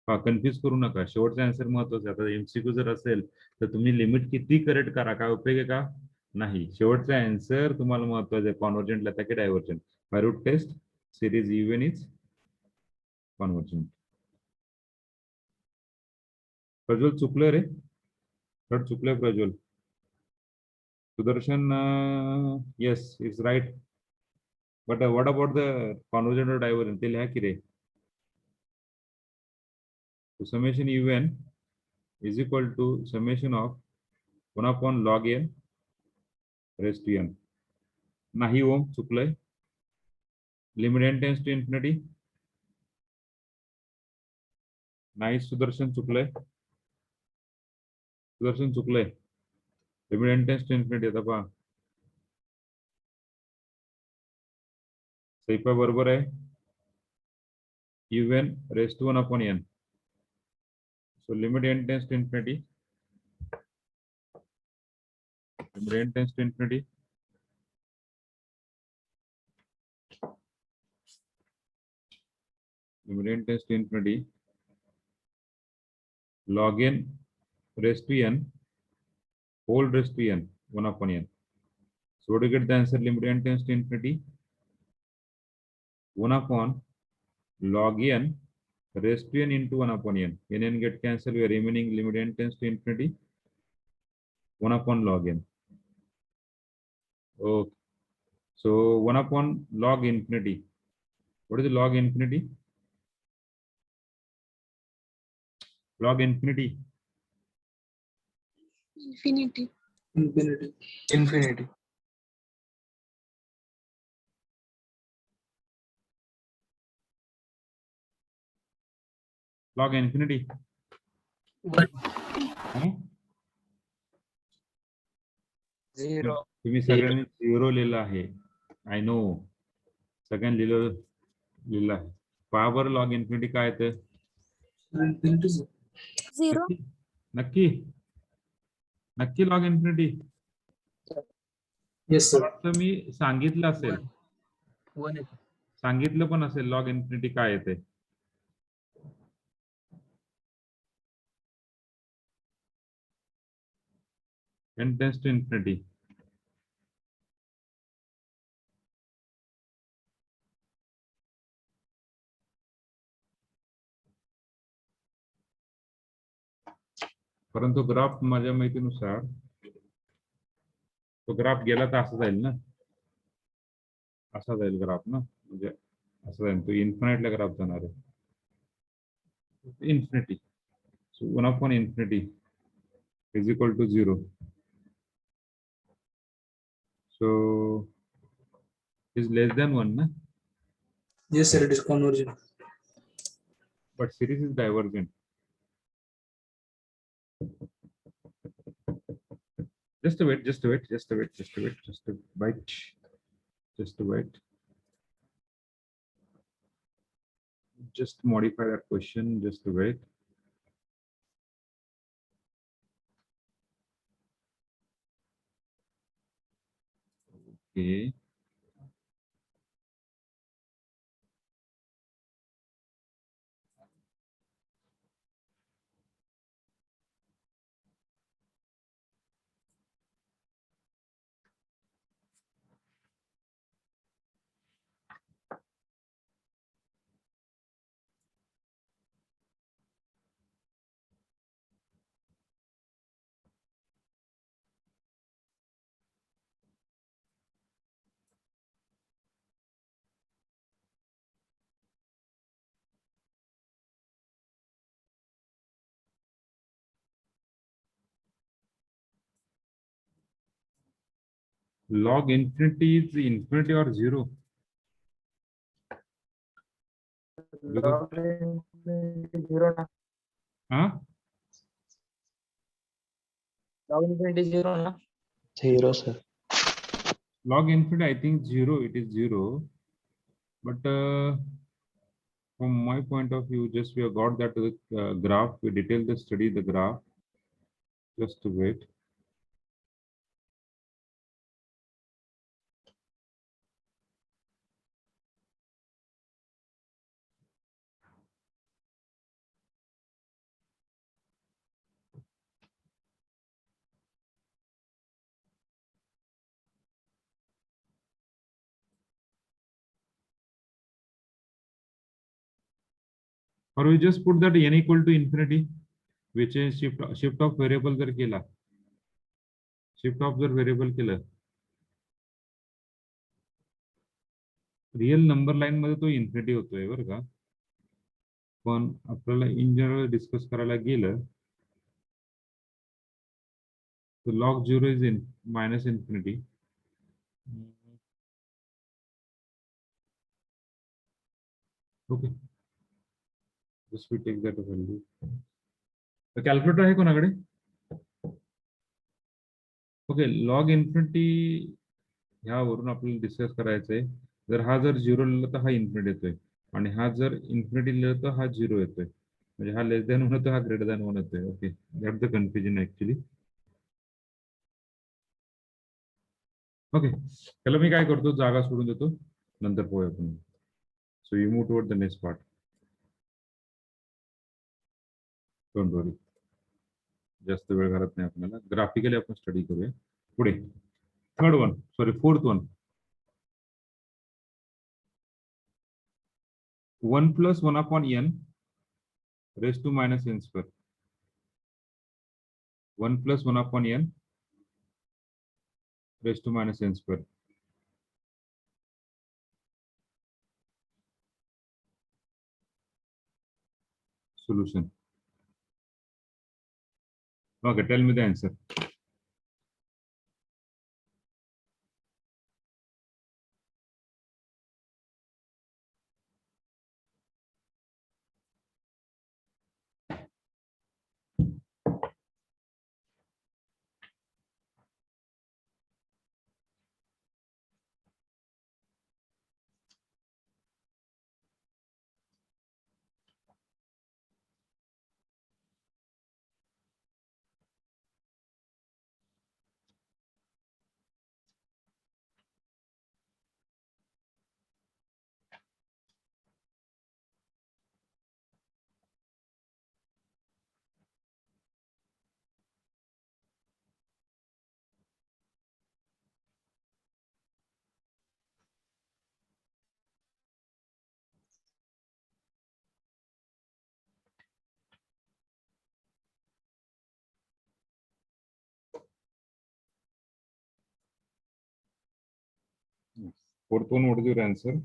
हा confuse करू नका. शेवटचा answer महत्वाचा आहे. आता MCQ जर असेल तर तुम्ही लिमिट किती करेक्ट करा, काय उपयोग आहे का नाही. शेवटचा आन्सर तुम्हाला महत्वाचा आहे. कॉन्व्हर्जंटला त्या की divergent. By root test series even is convergent. Prajwal चुकलं रे, थर्ड चुकलंय Prajwal. Sudarshan yes is right, but what about the convergent और डायव्हर्जंट ते लिहा की रे. So summation un is equal to summation of 1 upon log n raised to n. नाही ओम चुकलंय. Limit n tends to infinity. नाही सुदर्शन चुकलंय. सुदर्शन चुकलंय. Limit n tends to infinity. आता पहा सैफा बरोबर आहे. un raised to 1 upon n. So limit n tends to infinity. Limit n tends to infinity. Limit n tends to infinity. Log n raised to n whole raised to n 1 upon n. So what do you get the answer? Limit n tends to infinity 1 upon log n raised to n into 1 upon n. N get cancelled. We are remaining limit n tends to infinity 1 upon log n. Okay. So 1 upon log infinity. What is the log infinity? Log infinity. Infinity. Infinity. Log infinity. Zero. तुम्ही सगळ्यांनी zero लिहिलं आहे. I know सगळ्यांनी लिहिलं आहे. पहा बरं log infinity काय येतं. Zero. नक्की नक्की लॉग इन्फिनिटी. Yes, sir. तर मी सांगितलं असेल, सांगितलं पण असेल लॉग इन्फिनिटी काय येते. n tends to infinity. परंतु ग्राफ माझ्या माहितीनुसार तो ग्राफ गेला तर असं जाईल ना, असा जाईल ग्राफ ना, म्हणजे असं जाईल. तो इन्फिनाइटला ग्राफ जाणार आहे. Infinity. So 1 upon infinity is equal to 0. So is less than 1 na? Yes, sir. It is convergent. But series is divergent. Just a wait. Just a wait. Just modify that question. Just a wait. Okay. Log infinity is infinity or zero? Because- Log infinity 0 ना. Huh? Log infinity 0 ना. 0, sir. Log infinity, I think zero. It is zero. But from my point of view, just we have got that graph. We detail the study the graph. Just to wait. Or we just put that n equal to infinity, which is shift of variable जर केला, shift of जर variable केलं, real number line मध्ये तो infinity होतोय बरं का. पण आपल्याला इन जनरल डिस्कस करायला गेलं तर log 0 is in minus infinity. Okay, just we take that value. Calculator आहे कोणाकडे? ओके, लॉग इन्फिनिटी ह्यावरून आपल्याला डिस्कस करायचंय. जर हा जर 0 लिहिलं तर हा इन्फिनिटी येतोय, आणि हा जर इन्फिनिटी लिहिलं तर हा 0 येतोय. म्हणजे हा लेस दॅन 1 होतो, हा ग्रेटर दॅन 1 येतोय. Okay, that the confusion actually. Okay, त्याला मी काय करतो, जागा सोडून देतो, नंतर पोहूया आपण. So you move toward the next part. Don't worry, जास्त वेळ घालत नाही आपल्याला. ग्राफिकली आपण स्टडी करूया पुढे. Third one, sorry fourth one. 1 plus 1 upon n raised to minus n square. 1 plus 1 upon n raised to minus n square. Solution. Okay, tell me the answer. Fourth one, what is your answer?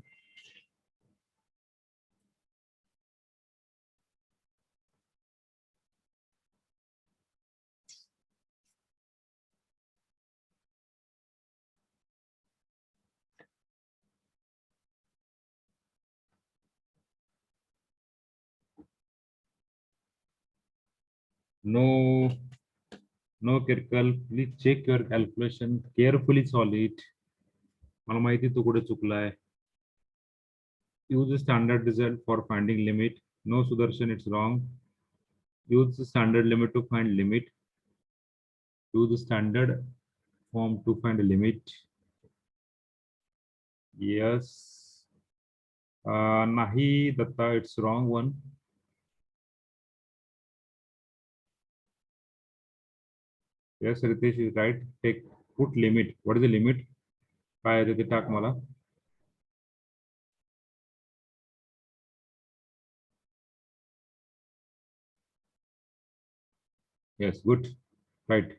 No, no, Kirkal, please check your calculation, carefully solve it. मला माहिती तू कुठे चुकलाय. Use the standard result for finding limit. No, Sudarshan, it's wrong. Use the standard limit to find limit. Use the standard form to find a limit. Yes. Nahi, Datta, it's wrong one. Yes, Ritesh is right. Put limit. What is the limit? By Rititak Mala. Yes, good. Right.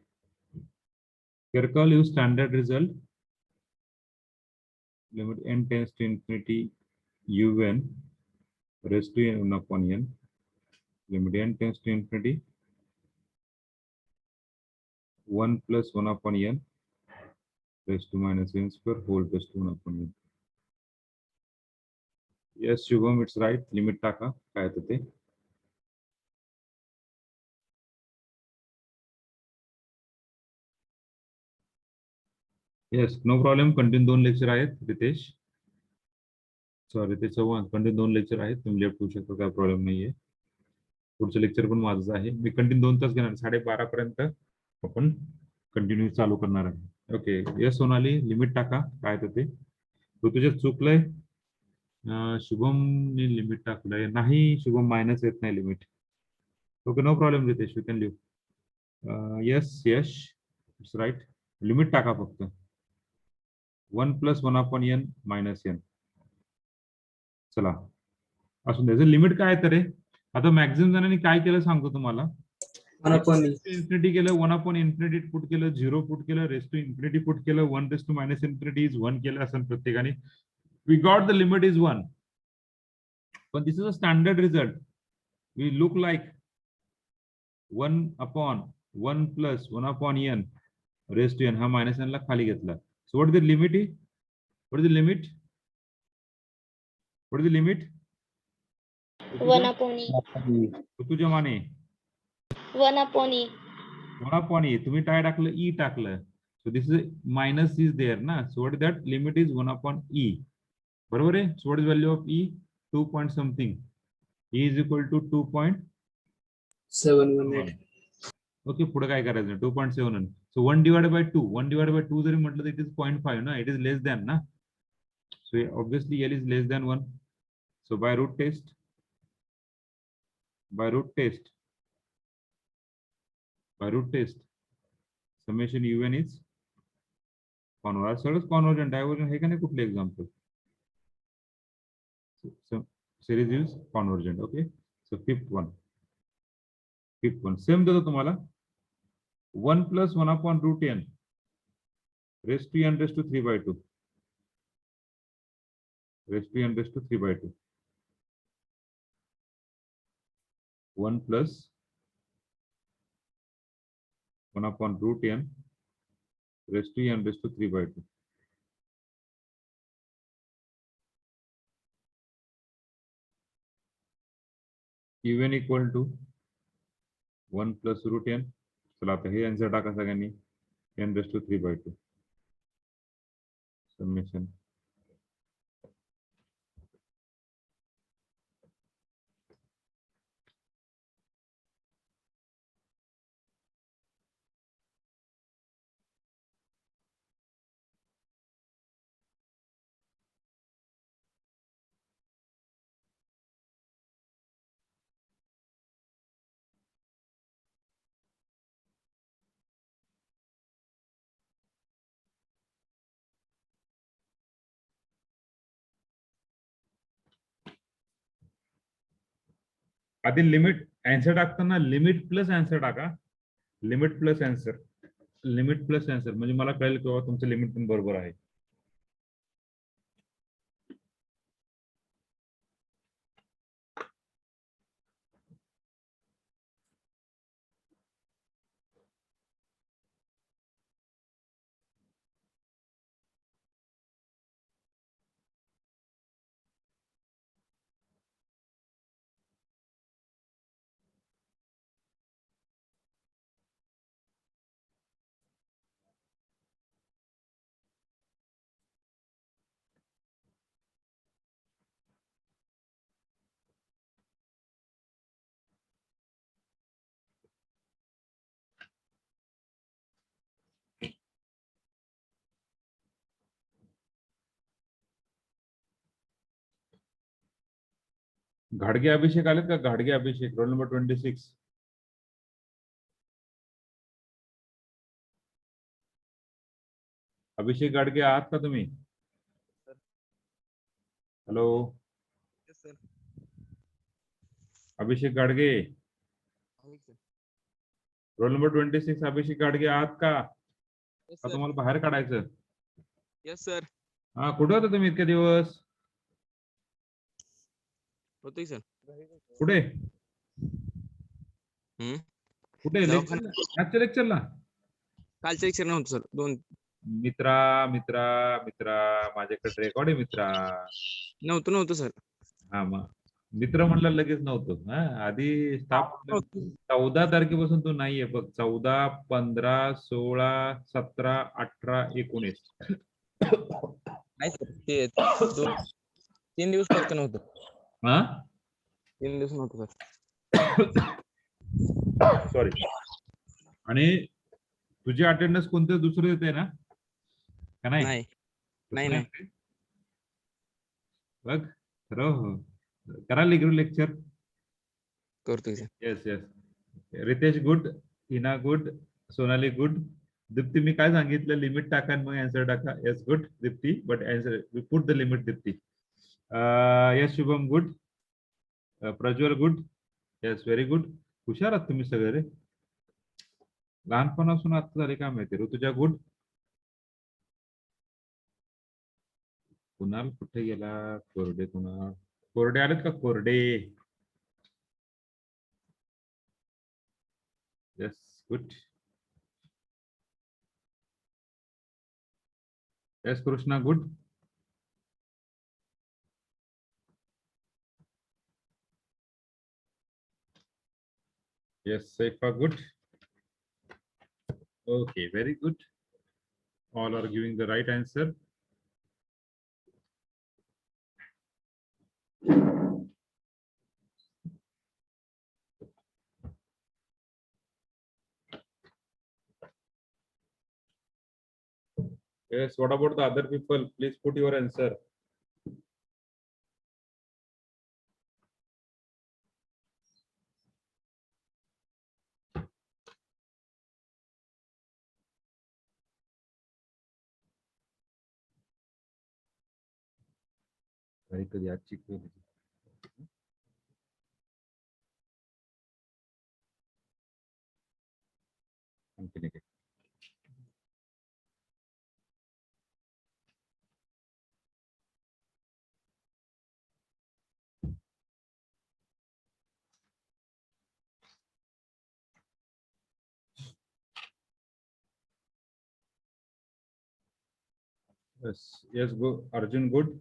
Kirkal, use standard result. Limit n tends to infinity un raised to n upon n. Limit n tends to infinity 1 plus 1 upon n raised to minus n square whole raised to 1 upon n. Yes, Shubham, it's right. Limit टाका काय येतं ते. Yes, no problem. Continue 2 lecture आहेत Ritesh. Sorry ते Chavan continue 2 lecture आहेत. तुम्ही left होऊ शकता, काय प्रॉब्लेम नाहीये. पुढचं लेक्चर पण माझंच आहे. मी कंटिन्यू 2 तास घेणार, 12:30 पर्यंत आपण कंटिन्यू चालू करणार आहे. ओके, यस सोनाली, लिमिट टाका काय येतं ते. तो तुझ्यात चुकलंय. शुभमने लिमिट टाकलंय. नाही शुभम, मायनस येत नाही limit. Okay, no problem Ritesh, you can leave. Yes Yash, it's right. Limit टाका फक्त 1 + 1 upon n - n. चला असून त्याचं लिमिट काय आहे तर रे. आता मॅक्झिमम जणांनी काय केलं सांगतो तुम्हाला. 1 upon e. इन्फिनिटी केलं, 1 upon इन्फिनिटी पुट केलं, 0 पुट केलं, रेस टू इन्फिनिटी पुट केलं, 1 raised to minus infinity is 1 केलं असं प्रत्येकाने. We got the limit is 1. पण this is a standard result. We look like 1 upon 1 + 1 upon n raised to n हा -n ला खाली घेतला. सो what is the limit? What is the limit? What is the limit? 1 upon e. तुझ्या माने 1 upon e. 1 upon e. तुम्ही काय टाकलं? e टाकलं. So this is minus is there ना. So what that limit is 1 upon e. बरोबर आहे. So what is value of e? 2 point something. e is equal to 718. Okay, पुढे काय करायचं? 2.7. सो 1 divided by 2. 1 divided by 2 जरी म्हटलं तर it is 0.5 ना. It is less than ना. So obviously L is less than 1. So by root test, by root test summation un is convergent. सगळंच convergent, divergent आहे का नाही कुठले example. series is convergent. okay, so fifth one same देतो तुम्हाला. 1 + 1 upon root n raised to n raised to 3/2 raised to n raised to 3/2. 1 + 1 upon root n raised to n raised to 3/2. un equal to 1 + root n. चला आता हे answer टाका सगळ्यांनी. n raised to 3/2 summation. आधी limit answer टाकताना limit plus answer टाका. Limit plus answer, limit plus answer म्हणजे मला कळेल किंवा तुमचं लिमिट पण बरोबर आहे. घाडगे अभिषेक आलेत का? घाडगे अभिषेक, रोल नंबर 26. अभिषेक गाडगे आहात का तुम्ही? हॅलो अभिषेक गाडगे, रोल नंबर 26 अभिषेक गाडगे आहात का? तुम्हाला बाहेर काढायचं. Yes sir. हा, कुठे होता तुम्ही इतके दिवस? होतोय सर. कुठे हम्म. कुठे? दवाखान्यात. आजच्या लेक्चरला? कालच्या लेक्चर नव्हतं सर. 2 मित्रा मित्रा मित्रा माझ्याकडे रेकॉर्ड आहे मित्रा. नव्हतं सर. हा मग मित्र म्हणलं लगेच नव्हतं. हा आधी स्टाफ 14 तारखेपासून तू नाहीये बघ. 14, 15, 16, 17, 18, 19. नाही सर, ते 3 दिवस फक्त नव्हतं. हा 3 दिवस नव्हतं सर. सॉरी. आणि तुझी अटेंडन्स कोणते दुसरे येते ना का नाही? नाही. नाही, दुसरं नाही. येते? बघ हो करा लेक्चर. करतोय sir. Yes yes. Ritesh good, Hina good, Sonali good. Deepti मी काय सांगितलं, लिमिट टाका आणि मग आन्सर टाका. Yes good Deepti, but answer we put the limit Deepti. Yes Shubham good, Prajwal good. Yes very good. हुशार आहात तुम्ही सगळे रे. लहानपणापासून आता झाले काय माहिती. ऋतुजा गुड. कुणाल कुठे गेला? कोरडे कुणाल, कोरडे आलेत का कोरडे? Yes good. Yes Krishna good. Yes Saifa good. Okay, very good. All are giving the right answer. Yes, what about the other people? Please put your answer. कधी आजची आणखी नाही. Yes, yes, go Arjun good.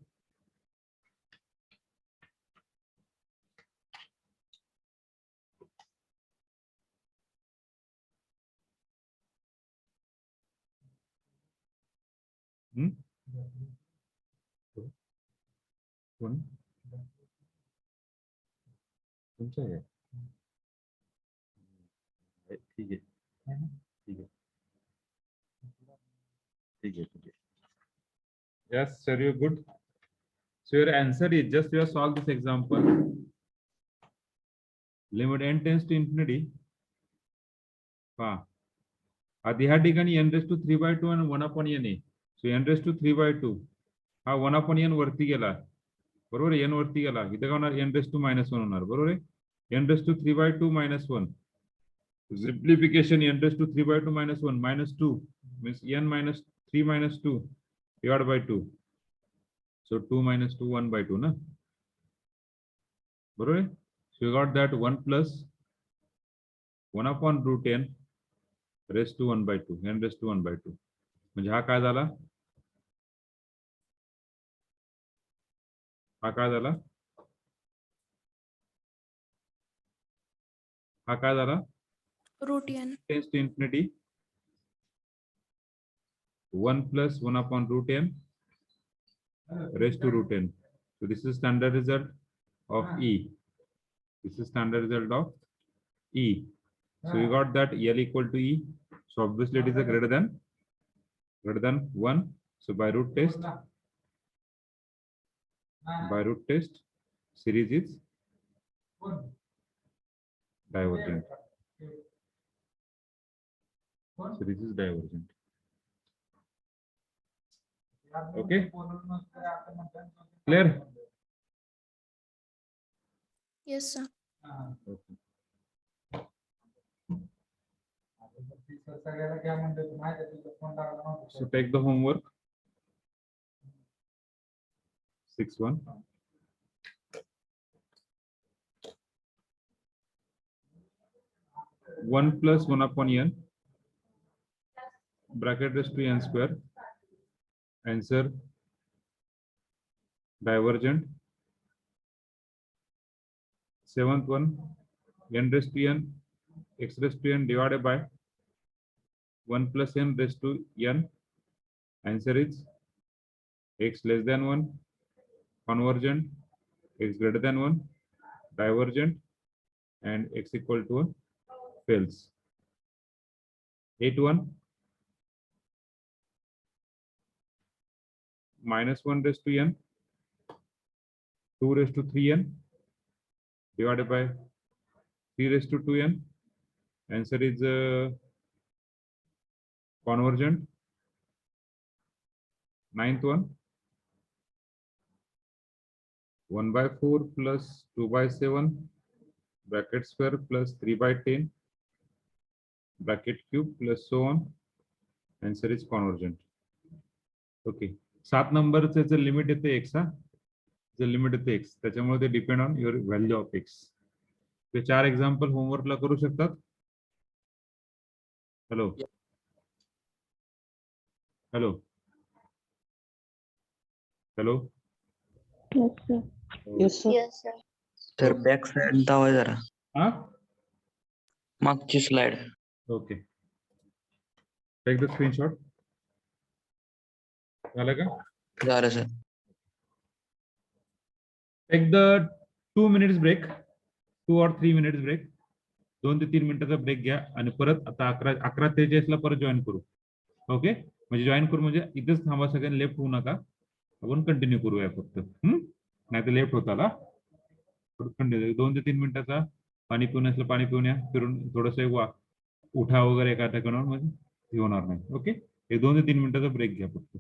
कोण तुमचं आहे? ठीक आहे ठीक आहे ठीक आहे ठीक आहे. Yes, sir, you good. So your answer is just you have solved this example. Limit n tends to infinity. आधी ह्या ठिकाणी n raised to 3/2 आणि 1/n आहे. So n raised to 3/2 हा 1/n वरती गेला बरोबर. n वरती गेला इथे काय होणार? n raised to -1 होणार बरोबर आहे. n raised to 3/2 -1. Simplification n raised to 3/2 -1 -2 means n minus 3 minus 2 divided by 2. So 2 minus 2 1/2 ना बरोबर आहे. So you got that 1 plus 1/√n raised to 1/2 n raised to 1/2 म्हणजे हा काय झाला? हा काय झाला? हा काय झाला? √n. Tends to infinity 1 plus 1/√n raised to √n. So this is standard result of E. This is standard result of E. So you got that L equal to E. So obviously it is a greater than 1. So by root test series is divergent. Series is divergent. Okay, clear? Yes, sir. Okay. So take the homework. 6-1. One plus 1/n bracket raised to n square Answer divergent. Seventh one, n raised to n x raised to n divided by 1 plus n raised to n. Answer is x less than 1, convergent, x greater than 1, divergent, and x equal to 1 fails. 8-1 minus 1 raised to n 2 raised to 3n divided by 3 raised to 2n. Answer is convergent. 9th one, 1 by 4 plus 2 by 7 bracket square plus 3 by 10 bracket cube plus so on. Answer is convergent. Okay. 7 नंबरचं जर limit येते x हा, जर limit येते x, त्याच्यामुळे ते depend on your value of x. ते 4 example होमवर्कला करू शकतात. Hello hello hello. Yes, sir. Yes, sir. Sir back side दावा जरा हा मागची slide. Okay. Take the screenshot. झालं का? झालं sir. Take the 2 minutes break, 2 or 3 minutes break. 2 ते 3 मिनिटाचा ब्रेक घ्या आणि परत आता 11:43 ला परत जॉईन करू. ओके, म्हणजे जॉईन करू म्हणजे इथेच थांबा, सगळ्यांनी लेफ्ट होऊ नका, आपण कंटिन्यू करूया फक्त. नाही तर लेफ्ट होता. कंटिन्यू 2 ते 3 मिनिटाचा पाणी पिऊन असलं पाणी पिऊन या, फिरून थोडस उठा वगैरे एका ठिकाणावर, म्हणजे हे होणार नाही. ओके, हे 2 ते 3 मिनिटाचा ब्रेक घ्या फक्त.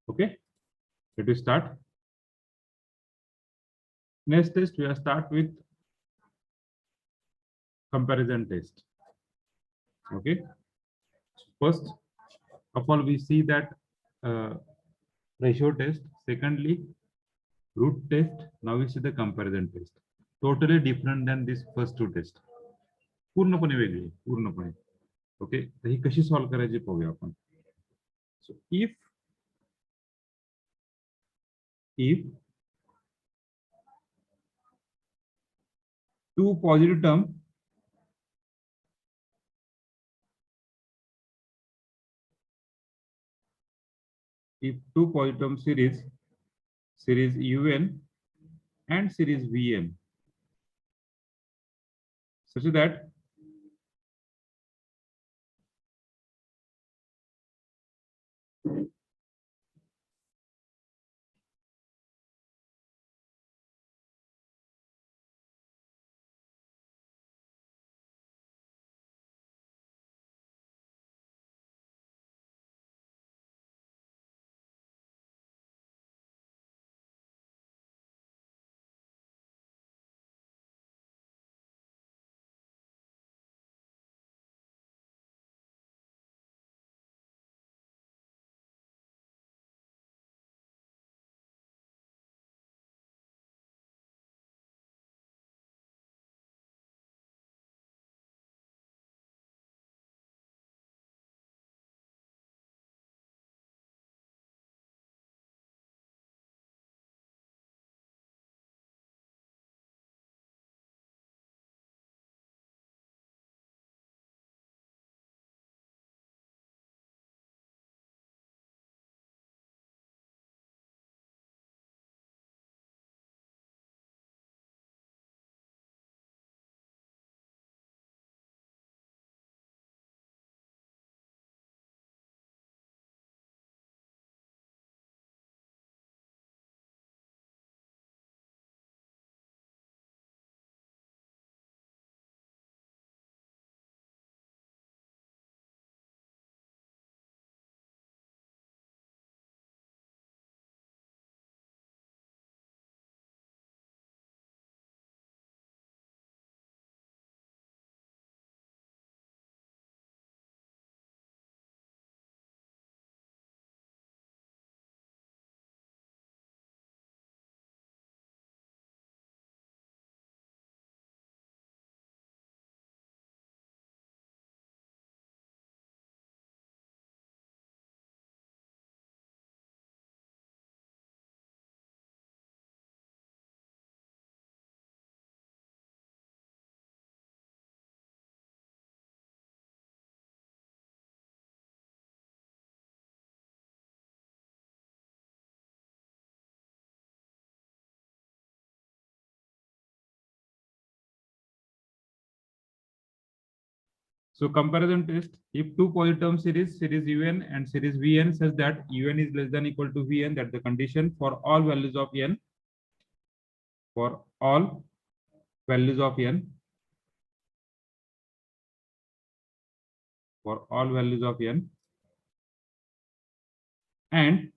Okay, let us start. Next test, we will start with comparison test. Okay, first of all, we see that ratio test. Secondly, root test. Now we see the comparison test. Totally different than this first two tests. पूर्णपणे वेगळी आहे, पूर्णपणे. Okay, तर ही कशी solve करायची पाहूया आपण. सो if two positive term series un and series vn such that so comparison test, if two positive term series un and series vn says that un is less than equal to vn, that's the condition for all values of n, for all values of n, for all values of n, and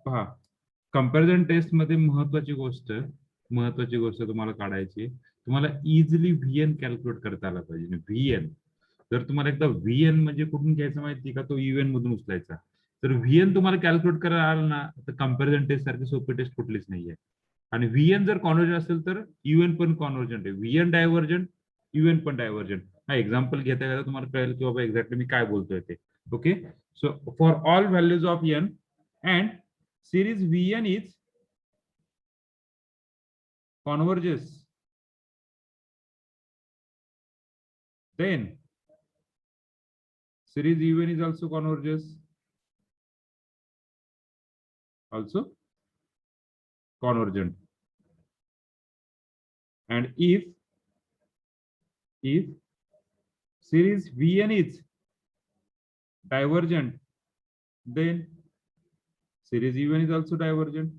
पहा comparison test मध्ये महत्वाची गोष्ट तुम्हाला काढायची आहे. तुम्हाला easily VN calculate करता आला पाहिजे. व्हीएन जर तुम्हाला एकदा व्हीएन म्हणजे कुठून घ्यायचं माहिती का, तो युएन मधून उचलायचा. तर व्हीएन तुम्हाला कॅल्क्युलेट करायला आलं ना, तर कंपॅरिझन टेस्ट सारखी सोपी टेस्ट कुठलीच नाहीये. आणि व्हीएन जर कॉन्व्हर्जंट असेल तर युएन पण कॉन्व्हर्जंट आहे. व्हीएन डायव्हर्जंट, युएन पण डायव्हर्जंट. हा एक्झाम्पल घेता घेता तुम्हाला कळेल की बाबा एक्झॅक्टली मी काय बोलतोय ते. Okay, so for all values of n and series vn is converges, then series un is also converges, also convergent. And if series vn is divergent, then series un is also divergent,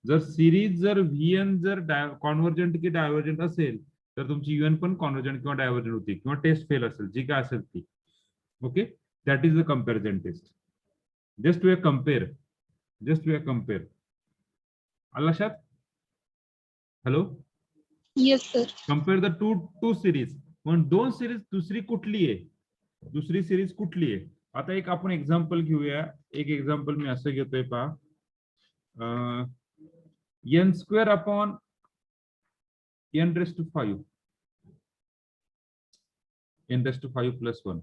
जर series जर vn जर convergent की divergent असेल तर तुमची un पण convergent किंवा divergent होती, किंवा टेस्ट फेल असेल, जी काय असेल ती. Okay, that is the comparison test. Just to compare. Alashat, hello. Yes sir. Compare the two series. पण दोन सिरीज दुसरी कुठली आहे? दुसरी सिरीज कुठली आहे? आता एक आपण एक्झाम्पल घेऊया. एक एक्झाम्पल मी असं घेतोय पहा. n square upon n raised to 5. n raised to 5 plus 1.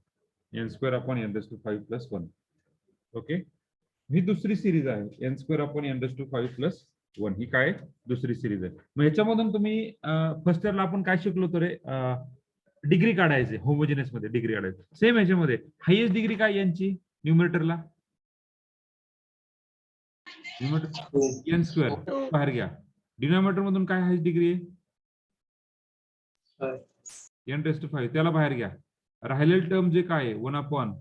n square upon n raised to 5 plus 1. Okay, ही दुसरी सिरीज आहे. n square upon n raised to 5 plus 1 ही काय दुसरी सिरीज आहे. मग ह्याच्यामधून तुम्ही फर्स्ट इयरला आपण काय शिकलो तर डिग्री काढायचे. होमोजेनस मध्ये डिग्री काढायची. सेम ह्याच्यामध्ये हायेस्ट डिग्री काय यांची न्यूमरेटरला? n स्क्वेअर बाहेर घ्या. डिनॉमिनेटर मधून काय हायेस्ट डिग्री आहे? n raised to 5 त्याला बाहेर घ्या. राहिलेले टर्म जे काय आहे 1 upon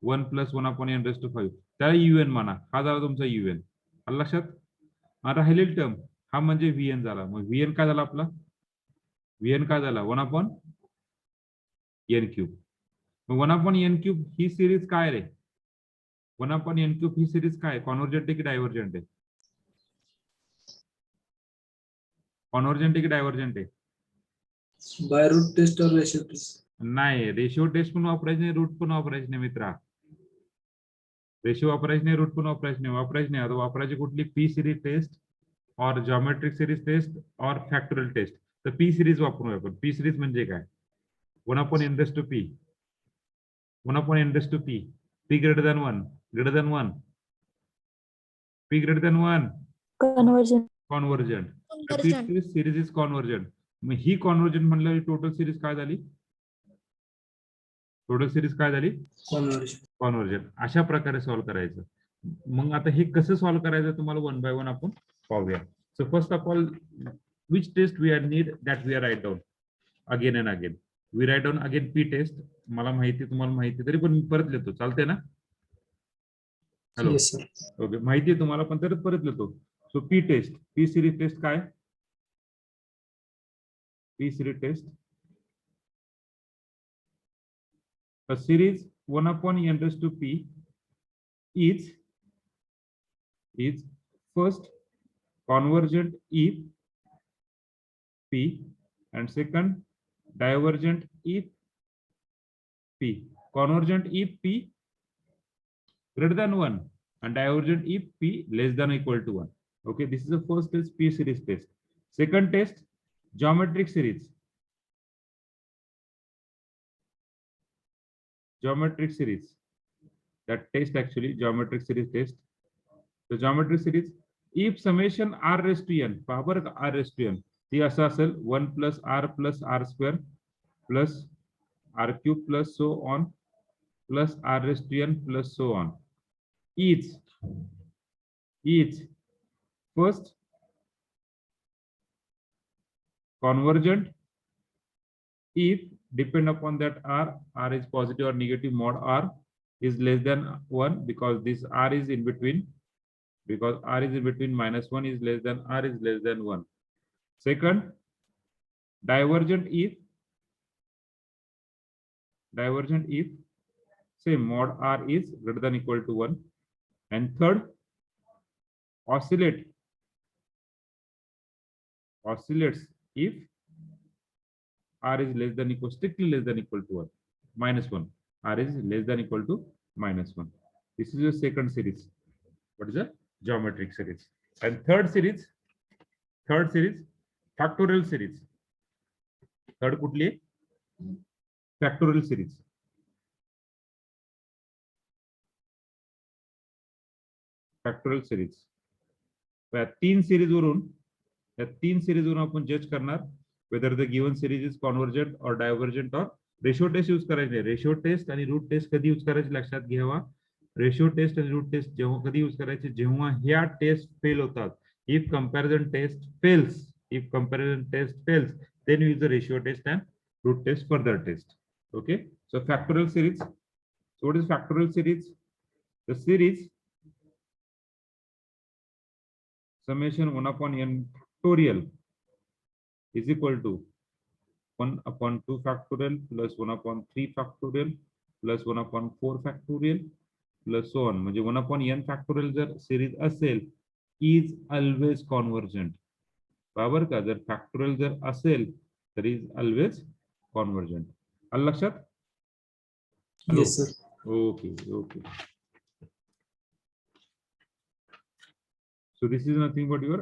1 plus 1 upon n raised to 5 त्याला un म्हणा. हा झाला तुमचा un. आलं लक्षात? राहिलेले टर्म हा म्हणजे vn झाला. मग vn काय झाला आपला? vn काय झाला? 1 upon n क्यूब. मग 1 upon n क्यूब ही सिरीज काय रे? 1 upon n क्यूब ही सिरीज काय? कॉन्व्हर्जंट आहे की डायव्हर्जंट आहे? कॉन्व्हर्जंट आहे की डायव्हर्जंट आहे? बाय रूट टेस्ट और रेशियो टेस्ट. नाही, रेशिओ टेस्ट पण वापरायचे नाही, रूट पण वापरायचे नाही मित्रा. रेशिओ वापरायचे नाही, रूट पण वापरायचे नाही. आता वापरायची कुठली? पी सिरीज टेस्ट और जॉमेट्रिक सिरीज टेस्ट और फॅक्टोरियल टेस्ट. तर पी सिरीज वापरूया आपण. पी सिरीज म्हणजे काय? 1 upon n raised to p. 1 upon n raised to p. p greater than 1. Greater than 1. p greater than 1. Convergent. Convergent. Convergent. P series is convergent. Mug he convergent म्हणलं total series काय झाली? Total series काय झाली? Convergent. अशा प्रकारे solve करायचं. मग आता हे कसं सॉल्व्ह करायचं तुम्हाला वन बाय वन आपण पाहूया. So first of all which test we are need that we are write down again and again. We write down again P test. मला माहिती, तुम्हाला माहिती, तरी पण मी परत लिहितो. चालते ना? हॅलो. ओके, माहिती आहे तुम्हाला पण तरी परत लिहितो. So P test, P series test काय? P series test. A series 1 upon n raised to p is first convergent if p and second divergent if p. Convergent if p greater than 1 and divergent if p less than or equal to 1. Okay, this is the first test, P series test. Second test, geometric series. Geometric series. That test actually geometric series test. The geometric series, if summation r raised to n, power r raised to n, ती असं असेल 1 plus r square plus r cube plus so on plus r raised to n plus so on. Each first convergent if depend upon that r is positive or negative, mod r is less than 1 because this r is in between, because r is in between -1 is less than r is less than 1. Second, divergent if same mod r is greater than equal to 1. And third, oscillates if r is less than equal, strictly less than equal to 1, -1. R is less than equal to -1. This is your second series. What is the geometric series? And third series, factorial series. Third कुठली? Factorial series. Factorial series. या तीन series वरून आपण जज करणार whether the given series is convergent or divergent or ratio test use करायचे. Ratio test आणि root test कधी यूज करायचे लक्षात घ्यावा. रेशिओ टेस्ट आणि रूट टेस्ट जेव्हा कधी यूज करायचे, जेव्हा ह्या टेस्ट फेल होतात. If comparison test fails, then use the ratio test and root test for the test. Okay, so factorial series. So what is factorial series? The series summation 1 upon n factorial is equal to 1 upon 2 factorial plus 1 upon 3 factorial plus 1/4 factorial plus so on, म्हणजे 1/n factorial जर series असेल is always convergent. बरोबर का? जर factorial जर असेल तर is always convergent. आलं लक्षात? Yes, sir. Okay okay. So this is nothing but your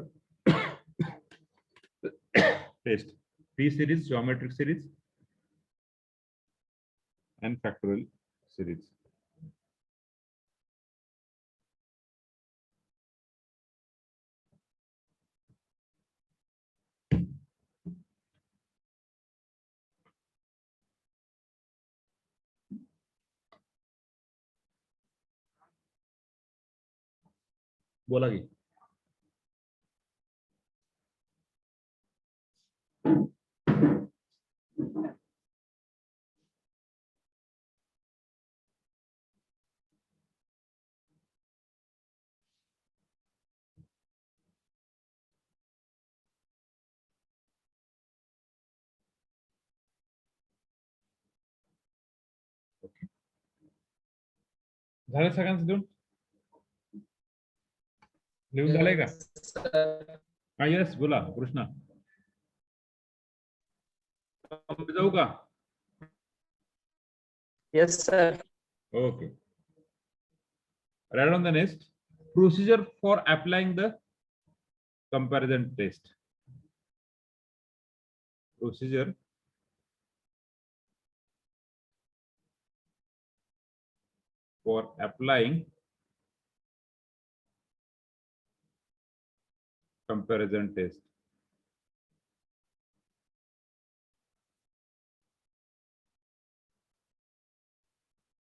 test. P series, geometric series, and factorial series. बोला की. झालं सगळ्यांचं देऊन? लिहून झालंय का? हा यस, बोला कृष्णा. जाऊ का? Yes, sir. Okay. Right on the next. Procedure for applying the comparison test. Procedure for applying comparison test.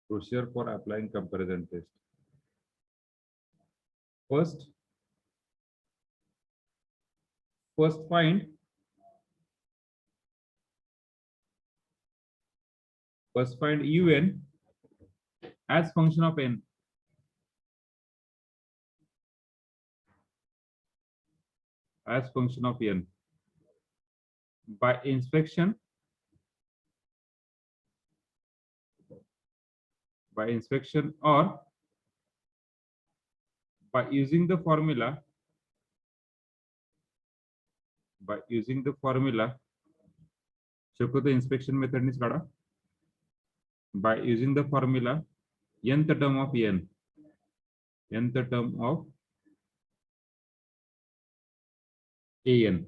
Procedure for applying comparison test. First find un as function of n. As function of n by inspection or by using the formula शक्यतो inspection method नीच काढा. By using the formula nth term of n, nth term of an.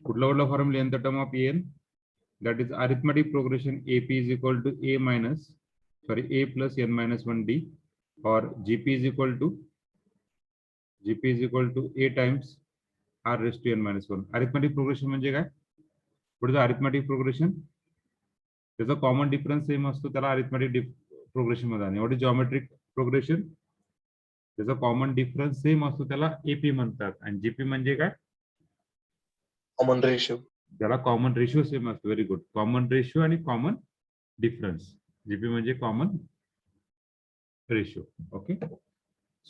कुठला formula nth term of an? That is arithmetic progression AP is equal to a plus n minus 1d, or GP is equal to a times r raised to n minus 1. Arithmetic progression म्हणजे काय? What is the arithmetic progression? त्याचा common difference same असतो त्याला arithmetic progression मध्ये आणि what is geometric progression? त्याचा common difference same असतो त्याला एपी म्हणतात. आणि जीपी म्हणजे काय? Common ratio. त्याला कॉमन रेशियो सेम असतो. Very good. कॉमन रेशियो आणि कॉमन डिफरन्स. जीपी म्हणजे common ratio. Okay.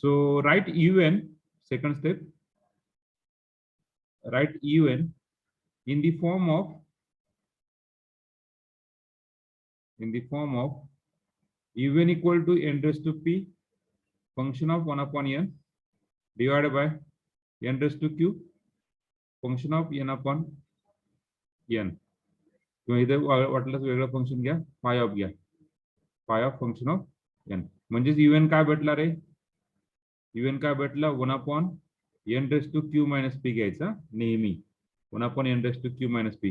So right UN. Second step, right UN in the form of UN equal to n raised to p function of 1/n divided by n raised to q function of n/n. किंवा इथे वाटलं वेगळं function घ्या, फाय of function of n. म्हणजेच UN काय भेटला रे? UN काय भेटला? 1/n raised to q minus p घ्यायचा नेहमी. 1/n raised to q minus p.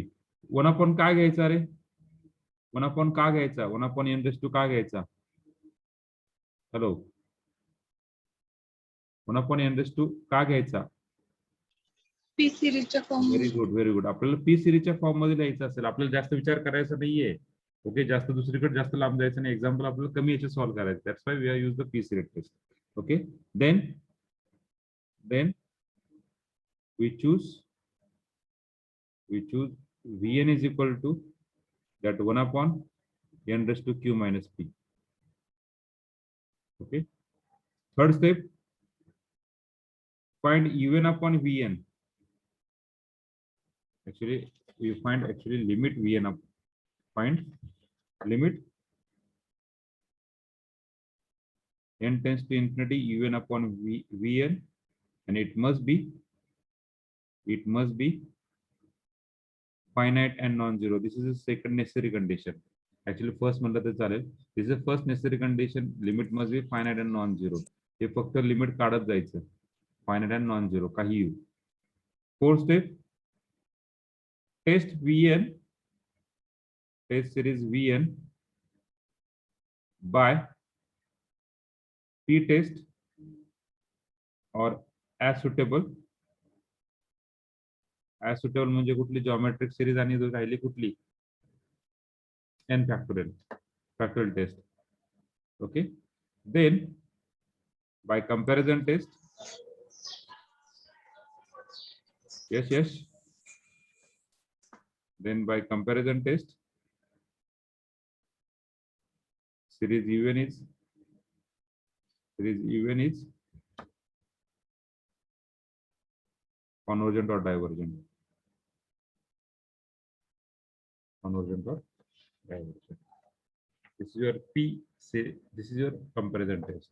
1/n काय घ्यायचा रे? 1/n का घ्यायचा? 1/n raised to का घ्यायचा? हॅलो, 1/n raised to का घ्यायचा? पी सिरीजच्या फॉर्म. Very good. आपल्याला पी सिरीजच्या फॉर्म मध्ये लिहायचं असेल, आपल्याला जास्त विचार करायचा नाहीये. ओके, जास्त दुसरीकडे जास्त लांब जायचं नाही. एक्झाम्पल आपल्याला कमी याचे सॉल्व्ह करायचे. That's why we are use the P series test. Okay, then we choose Vn is equal to that 1/n raised to q minus p. Okay. Third step, find UN upon Vn. Actually we find actually limit Vn up. Find limit n tends to infinity Un upon Vn, and it must be finite and non-zero. This is the second necessary condition. Actually, first म्हणलं तर चालेल. This is the first necessary condition. Limit must be finite and non-zero. हे फक्त limit काढत जायचं. Finite and non-zero काही येऊ. Fourth step. Test Vn. Test series Vn by P test or as suitable. As suitable म्हणजे कुठली geometric series आणि राहिली कुठली n factorial test. Okay, then by comparison test, yes, then by comparison test, series UN is convergent or divergent. This is your P. Say this is your comparison test.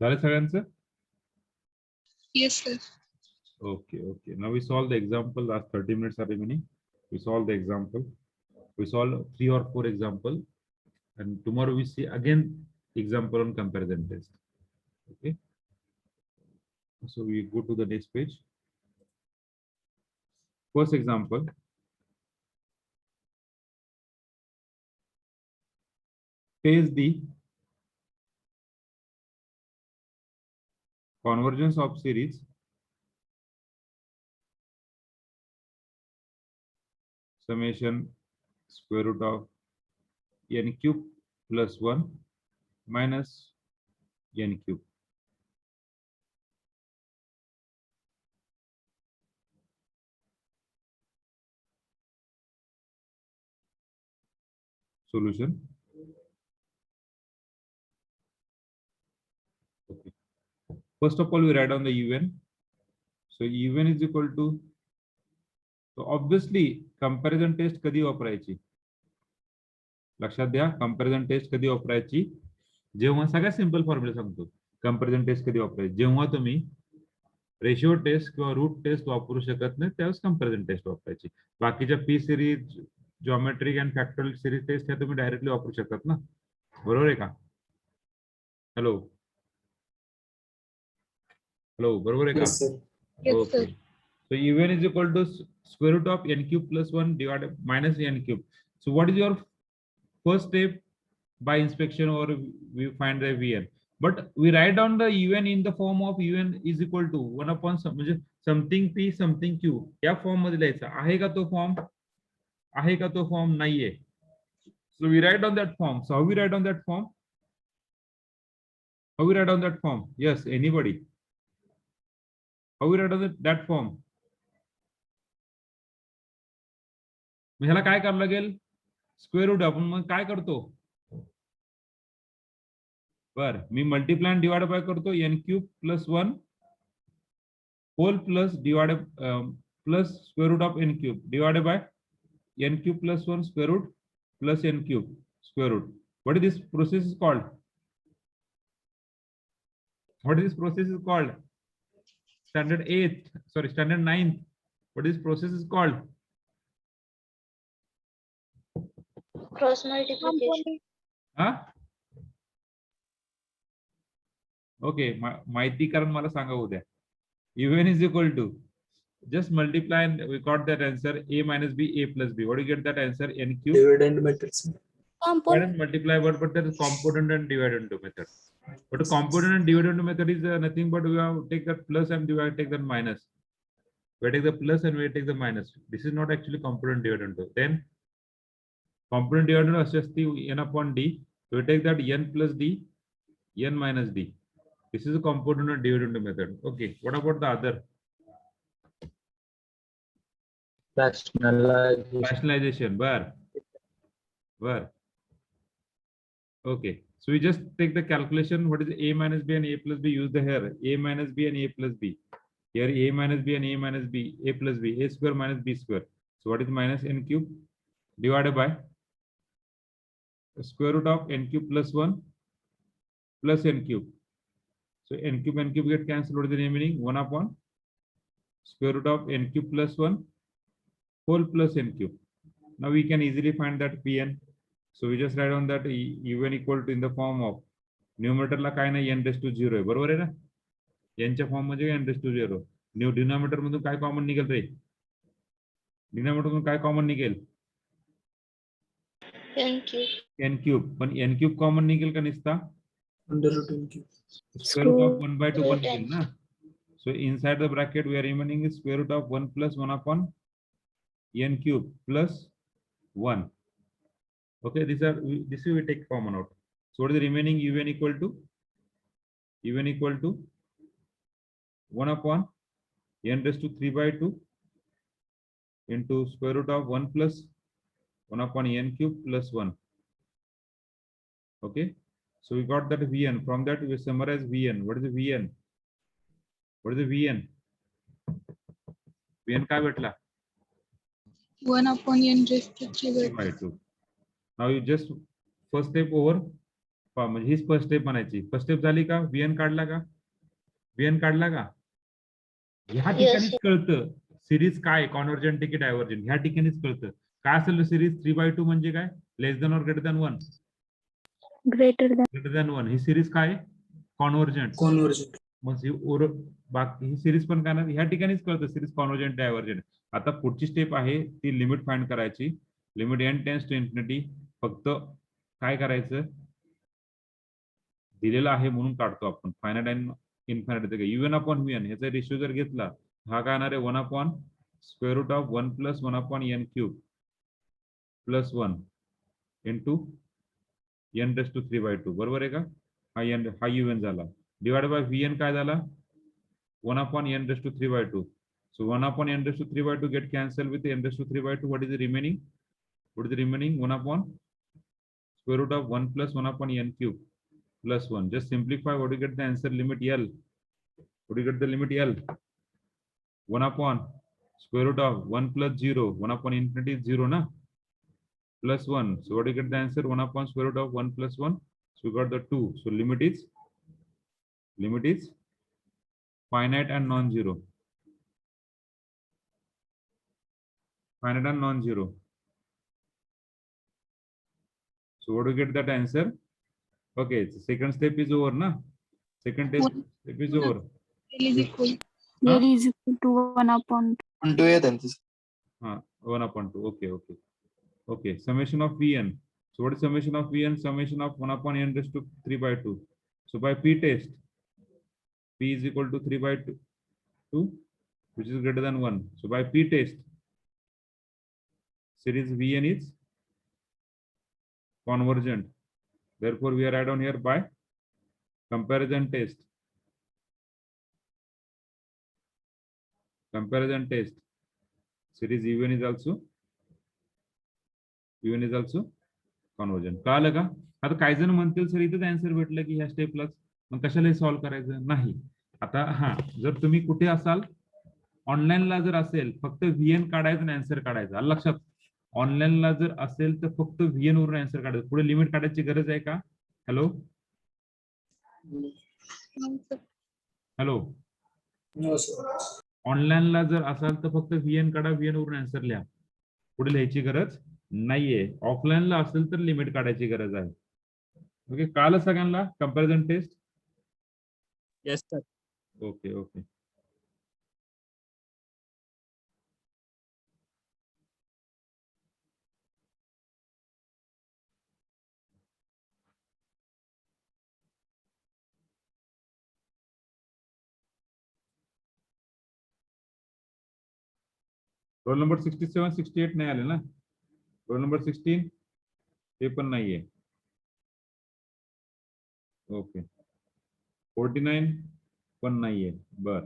झालं सगळ्यांचं? Yes, sir. Okay. Now we solve the example. Last 30 minutes are remaining. We solve the example. We solve 3 or 4 example, and tomorrow we see again example on comparison test. Okay. So we go to the next page. First example. Test the convergence of series summation square root of n cube plus 1 minus n cube. Solution. Okay. First of all, we write down the UN. So UN is equal to, so obviously comparison test कधी वापरायची? लक्षात द्या, comparison test कधी वापरायची? जेव्हा सगळ्यात simple formula सांगतो. comparison test कधी वापरायची? जेव्हा तुम्ही रेशिओ टेस्ट किंवा रूट टेस्ट वापरू शकत नाही त्यावेळेस comparison test वापरायची. बाकीच्या P series, geometric and factorial series test ह्या तुम्ही डायरेक्टली वापरू शकत ना. बरोबर आहे का? हॅलो, बरोबर आहे का? Yes, sir. Yes, Okay. sir. So UN is equal to square root of n cube plus 1 divided minus n cube. So what is your first step by inspection, or we find the Vn? But we write down the UN in the form of UN is equal to 1 upon म्हणजे something P something Q या form मध्ये लिहायचा आहे का तो form? आहे का तो फॉर्म? नाहीये. So we write down that form. So how we write down that form? How we write down that form? Yes, anybody? How we write down that form? मग ह्याला काय करावं लागेल? Square root. आपण मग काय करतो? बर, मी मल्टिप्लाय आणि डिवाइड बाय करतो. n cube plus 1 whole plus divide plus square root of n cube divided by n cube plus 1 square root plus n cube square root. What is this process is called? What is this process is called? Standard 8th, sorry, standard 9th. What is this process is called? Cross multiplication. हा? Okay, माहिती कारण मला सांगा उद्या. UN is equal to, just multiply and we got that answer a minus b, a plus b. What do you get that answer? N cube. Dividend matrix. Component multiply, but there is component and dividend method. But component and dividend method is nothing but we have take that plus and divide, take that minus. We take the plus and we take the minus. This is not actually component dividend. Then component dividend is n upon d. So we take that n plus d, n minus d. This is a component dividend method. Okay. What about the other? Rationalization. Where? Okay. So we just take the calculation. What is a minus b and a plus b? Use the here. A minus b and a plus b. Here a minus b and a minus b, a plus b, a square minus b square. So what is minus n cube divided by square root of n cube plus 1 plus n cube. So n cube get cancelled. What is the remaining? 1 upon square root of n cube plus 1 whole plus n cube. Now we can easily find that Pn. So we just write on that un equal to in the form of numerator ला काय नाही n raised to 0 आहे बरोबर आहे ना यांच्या form मध्ये n raised to 0 new denominator मधून काय कॉमन निघेल रे डिनॉमिनेटर मधून काय कॉमन निघेल n cube. n cube पण n cube कॉमन निघेल का निसता Under root n cube. square root of 1 by 2 Root पण निघेल ना so inside the bracket we are remaining is square root of 1 plus 1 upon n cube plus 1. Okay, this we take common out. So what is the remaining un equal to 1 upon n raised to 3 by 2 into square root of 1 plus 1 upon n cube plus 1. Okay, so we got that vn. From that we summarize vn. What is the vn? vn काय भेटला 1 upon n raised to 3 by 2. Now you just first step over म्हणजे हीच first step म्हणायची first step झाली का vn काढला का ह्या ठिकाणीच कळतं सिरीज काय कॉन्व्हर्जंट की डायव्हर्जंट ह्या ठिकाणीच कळतं काय असेल सिरीज 3/2 म्हणजे काय less than or greater than 1 greater than 1 he series काय कॉन्व्हर्जंट मग बाकी ही सिरीज पण काय ह्या ठिकाणीच कळतं सिरीज कॉन्व्हर्जंट डायव्हर्जंट आता पुढची स्टेप आहे ती लिमिट फाइंड करायची limit n tends to infinity फक्त काय करायचं दिलेलं आहे म्हणून काढतो आपण finite and infinity un upon vn ह्याचा रेशिओ जर घेतला हा काय येणार आहे 1 upon square root of 1 plus 1 upon n cube plus 1 into n raise to 3/2 बरोबर आहे का हा un झाला डिवाइड बाय vn काय झाला 1 upon n raised to 3/2. So 1 upon n raised to 3/2 get cancelled with n raised to 3/2. What is the remaining? 1 upon square root of 1 plus 1 upon n cube plus 1. Just simplify. What do you get the answer? Limit L. What do you get the limit L? 1 upon square root of 1 plus 0. 1 upon infinity is 0 na? Plus 1. So what do you get the answer? 1 upon square root of 1 plus 1. So we got the 2. So limit is finite and non-zero. Finite and non-zero. So what do you get that answer? Okay, so second step is over, na? Second step is over. L is equal. L is equal to 1 upon 1 to 8 1 upon 2. Okay, okay. Okay, summation of Vn. So what is summation of Vn? Summation of 1 upon n raised to 3/2. So by P test, P is equal to 3/2, which is greater than 1. So by P test, series Vn is convergent. Therefore, we are add on here by comparison test. Comparison test. Series Vn is also convergent. कळालं का? आता काही जण म्हणतील sir इथेच answer भेटलं की ह्या स्टेपलाच मग कशाला सॉल्व्ह करायचं नाही. आता हा जर तुम्ही कुठे असाल ऑनलाईनला जर असेल फक्त Vn काढायचं आणि आन्सर काढायचं आलं लक्षात. ऑनलाईनला जर असेल तर फक्त Vn वरून आन्सर काढायचं पुढे लिमिट काढायची गरज आहे का? Hello hello No, sir. ऑनलाईनला जर असाल तर फक्त Vn काढा Vn वरून आन्सर लिहा पुढे लिहायची गरज नाहीये. ऑफलाईनला असेल तर लिमिट काढायची गरज आहे. ओके काल सगळ्यांना comparison test yes sir okay okay roll number 67 68 नाही आले ना. रोल नंबर 16 ते पण नाहीये. ओके 49 पण नाहीये. बर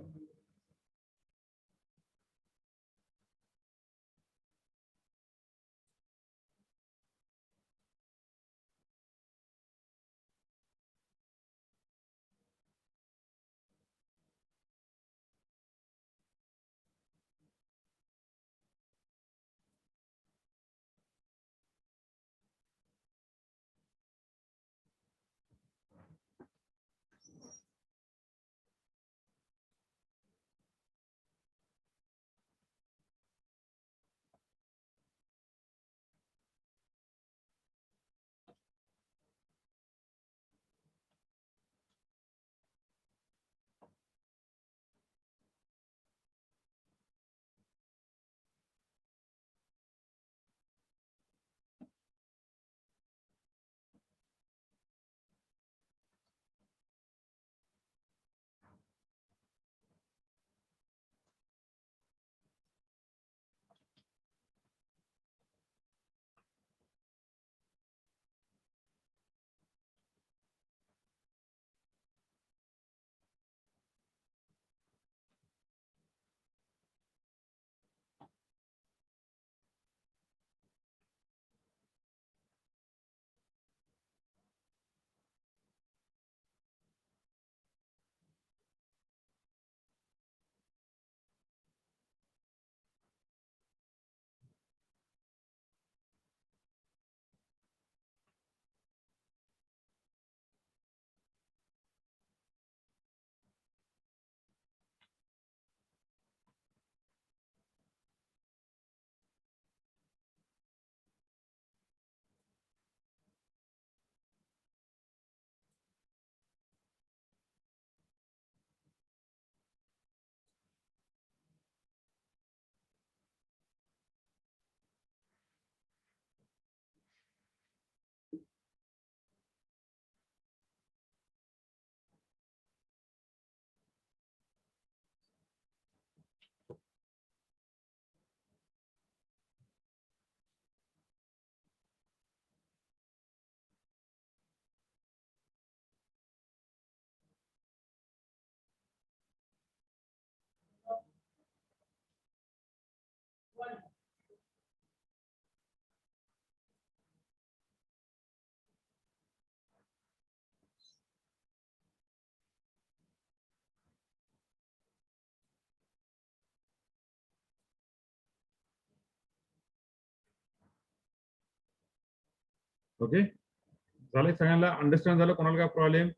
ओके झालं सगळ्यांना अंडरस्टँड झालं. कोणाला काय प्रॉब्लेम?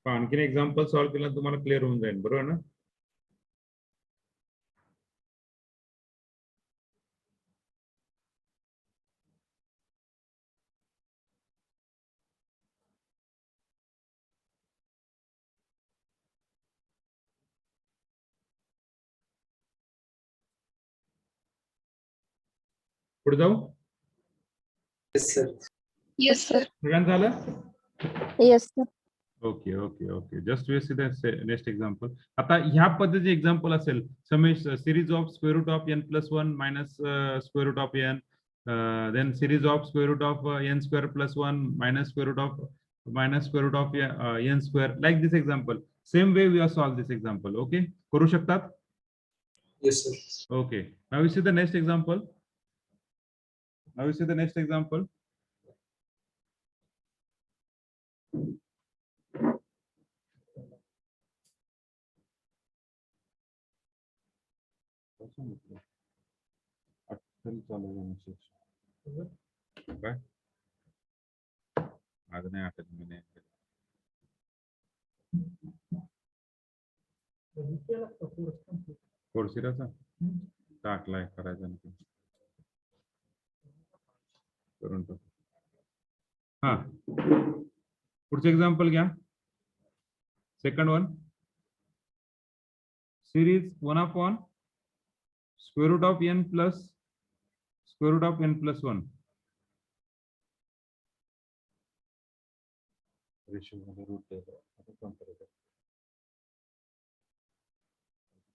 आणखीन एक्झाम्पल सॉल्व्ह केलं तुम्हाला क्लिअर होऊन जाईल. बरोबर ना? पुढे जाऊ. Yes, sir. Yes sir. सगळ्यांचं झालं? Yes, sir. Okay okay okay just we see the next example. आता ह्या पद्धतीचे एक्झाम्पल असेल summation series of square root of n+1 minus square root of n, then series of square root of n square plus 1 minus square root of n square, like this example. Same way we have solved this example. Okay, करू शकतात? Yes, sir. Okay, now we see the next example. काय? आज नाही आठवत मी. कोर्सिराचा टाकलाय करायचा नाही करून टाकू. हा पुढचं एक्झाम्पल घ्या. Second one, series 1/(square root of n plus square root of n plus 1. Ratio मध्ये रूट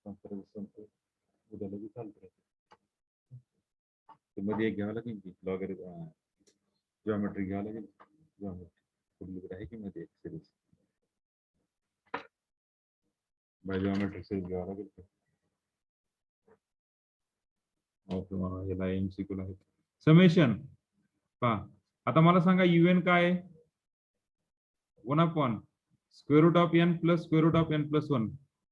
संपतो संपतो उद्या लगेच चालतं ते मध्ये एक घ्यावं लागेल की जॉमेट्री घ्यावं लागेल जॉमेट्री कुठली आहे की मध्ये एक सिरीज बाय जॉमेट्रिक सिरीज घ्यावं लागेल याला MCQ आहे समेशन पहा आता मला सांगा UN काय आहे 1 square root of n plus square root of n plus 1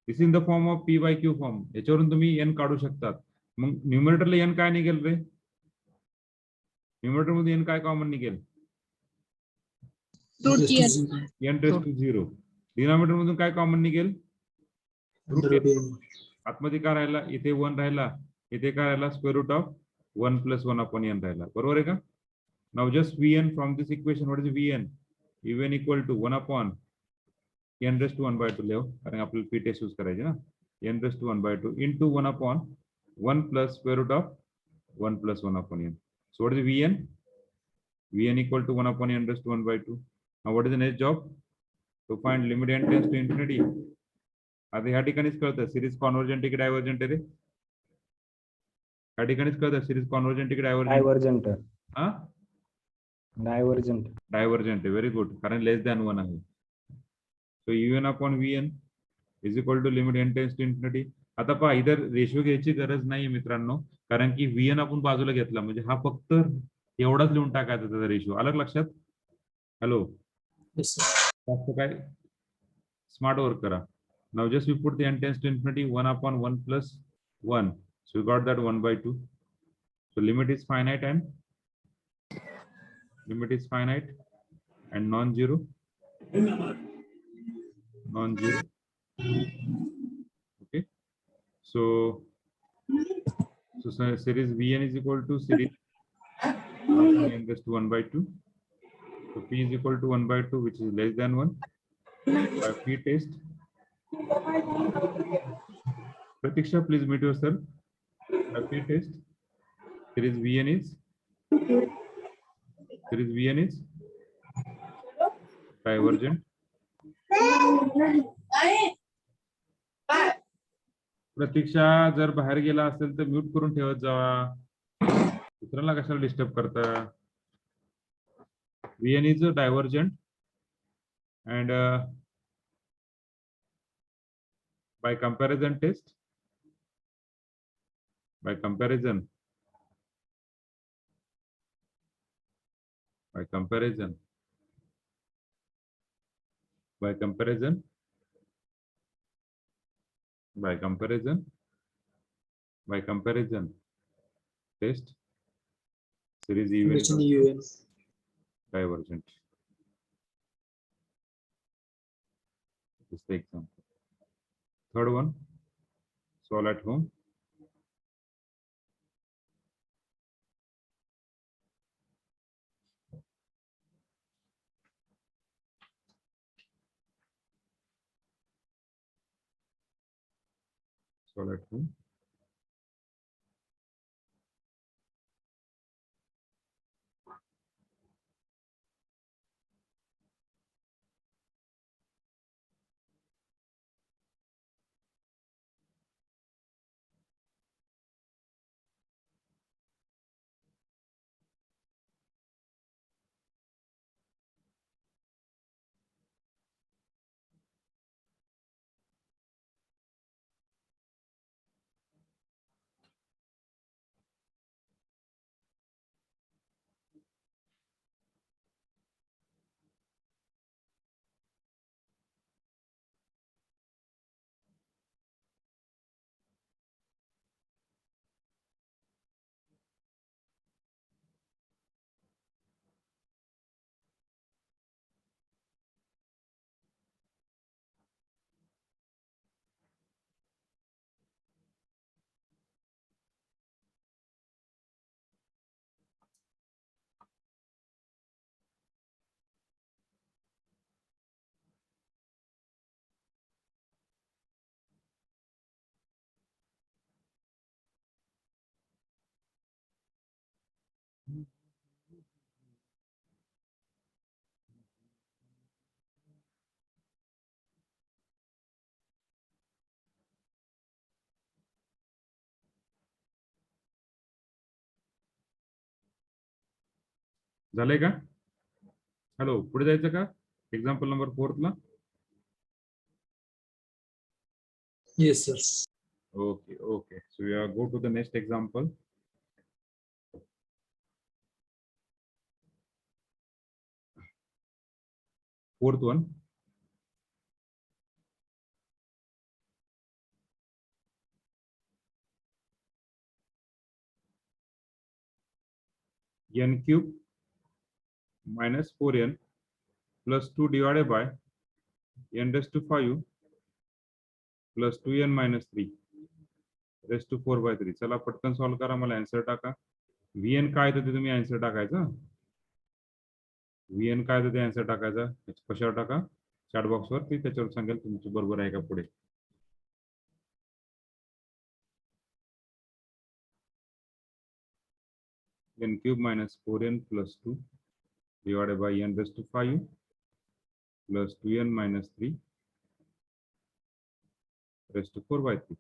this in the form of P by Q form याच्यावरून तुम्ही n काढू शकतात मग न्यूमरेटरला n काय निघेल रे न्यूमरेटर मध्ये n काय कॉमन निघेल n रेस टू 0 डिनॉमिनेटर मधून काय कॉमन निघेल आतमध्ये काय राहिला इथे 1 राहिला इथे काय राहिला square root of 1 plus 1 upon n राहिला बरोबर आहे का now just Vn from this equation what is Vn Vn equal to 1 upon n raise to 1 by 2 लिहू कारण आपल्याला पी टेस्ट यूज करायचे ना n raise to 1 by 2 into 1 upon 1 plus square root of 1 plus 1 upon n. So what is Vn? Vn equal to 1 upon n raised to 1 by 2. Now what is the next job? To find limit n tends to infinity. आता ह्या ठिकाणीच कळतं series convergent की divergent आहे रे ह्या ठिकाणीच कळतं सिरीज कॉन्व्हर्जंट की डायव्हर्जंट Divergent. हा Divergent. डायव्हर्जंट आहे व्हेरी गुड कारण लेस दॅन 1 आहे सो UN upon Vn is equal to limit n tends to infinity. आता पहा इधर रेशो घ्यायची गरज नाही मित्रांनो कारण की Vn आपण बाजूला घेतला म्हणजे हा फक्त एवढाच लिहून टाकायचा त्याचा रेशो अलग लक्षात हॅलो जास्त काय स्मार्ट वर्क करा now just we put the n tends to infinity 1 upon 1 plus 1 so we got that 1 by 2 so limit is finite and non-zero okay so series Vn is equal to series n raised to 1 by 2 so P is equal to 1 by 2 which is less than 1 by P test Pratiksha please mute yourself by P test series Vn is divergent प्रतीक्षा जर बाहेर गेला असेल तर mute करून ठेवत जावा दुसऱ्याला कशाला disturb करता Vn is a divergent and by comparison by comparison test series even divergent this is the example third one solve at home झालंय का? हॅलो, पुढे जायचं का? Example number 4 La. Yes, sir. Okay. So we are go to the next example. Fourth one. N cube minus 4n plus 2 divided by n raised to 5 plus 2n minus 3 raised to 4 by 3. चला पटकन solve करा, मला answer टाका. Vn काय तर ते तुम्ही answer टाकायचं. Vn काय तर ते आन्सर टाकायचं. कशावर टाका? चॅट बॉक्सवर, ती त्याच्यावर सांगेल तुमचं बरोबर आहे का पुढे. n cube minus 4n plus 2 divided by n raised to 5 plus 2n minus 3 raised to 4 by 3.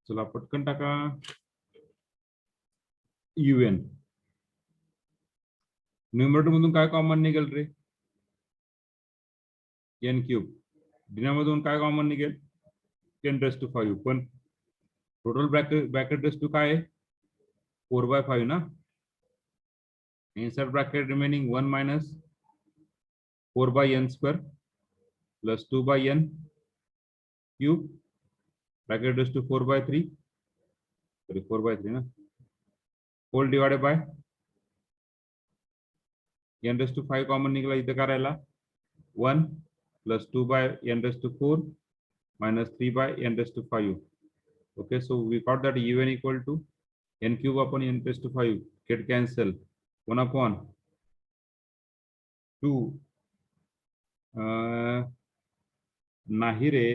चला पटकन टाका. UN न्यूमरेटर मधून काय कॉमन निघेल रे? n cube. डिनॉमिनेटर मधून काय कॉमन निघेल? 10 raised to 5. पण टोटल ब्रॅकेट रेस टू काय आहे? 4 by 5 ना. Inside bracket remaining 1 minus 4 by n square plus 2 by n cube bracket raised to 4 by 3, sorry 4 by 3 na, whole divided by n raised to 5 common निघाला इथे करायला 1 plus 2 by n raised to 4 minus 3 by n raised to 5. Okay, so we got that un equal to n cube upon n raised to 5 get cancel 1 upon 2 नाही रे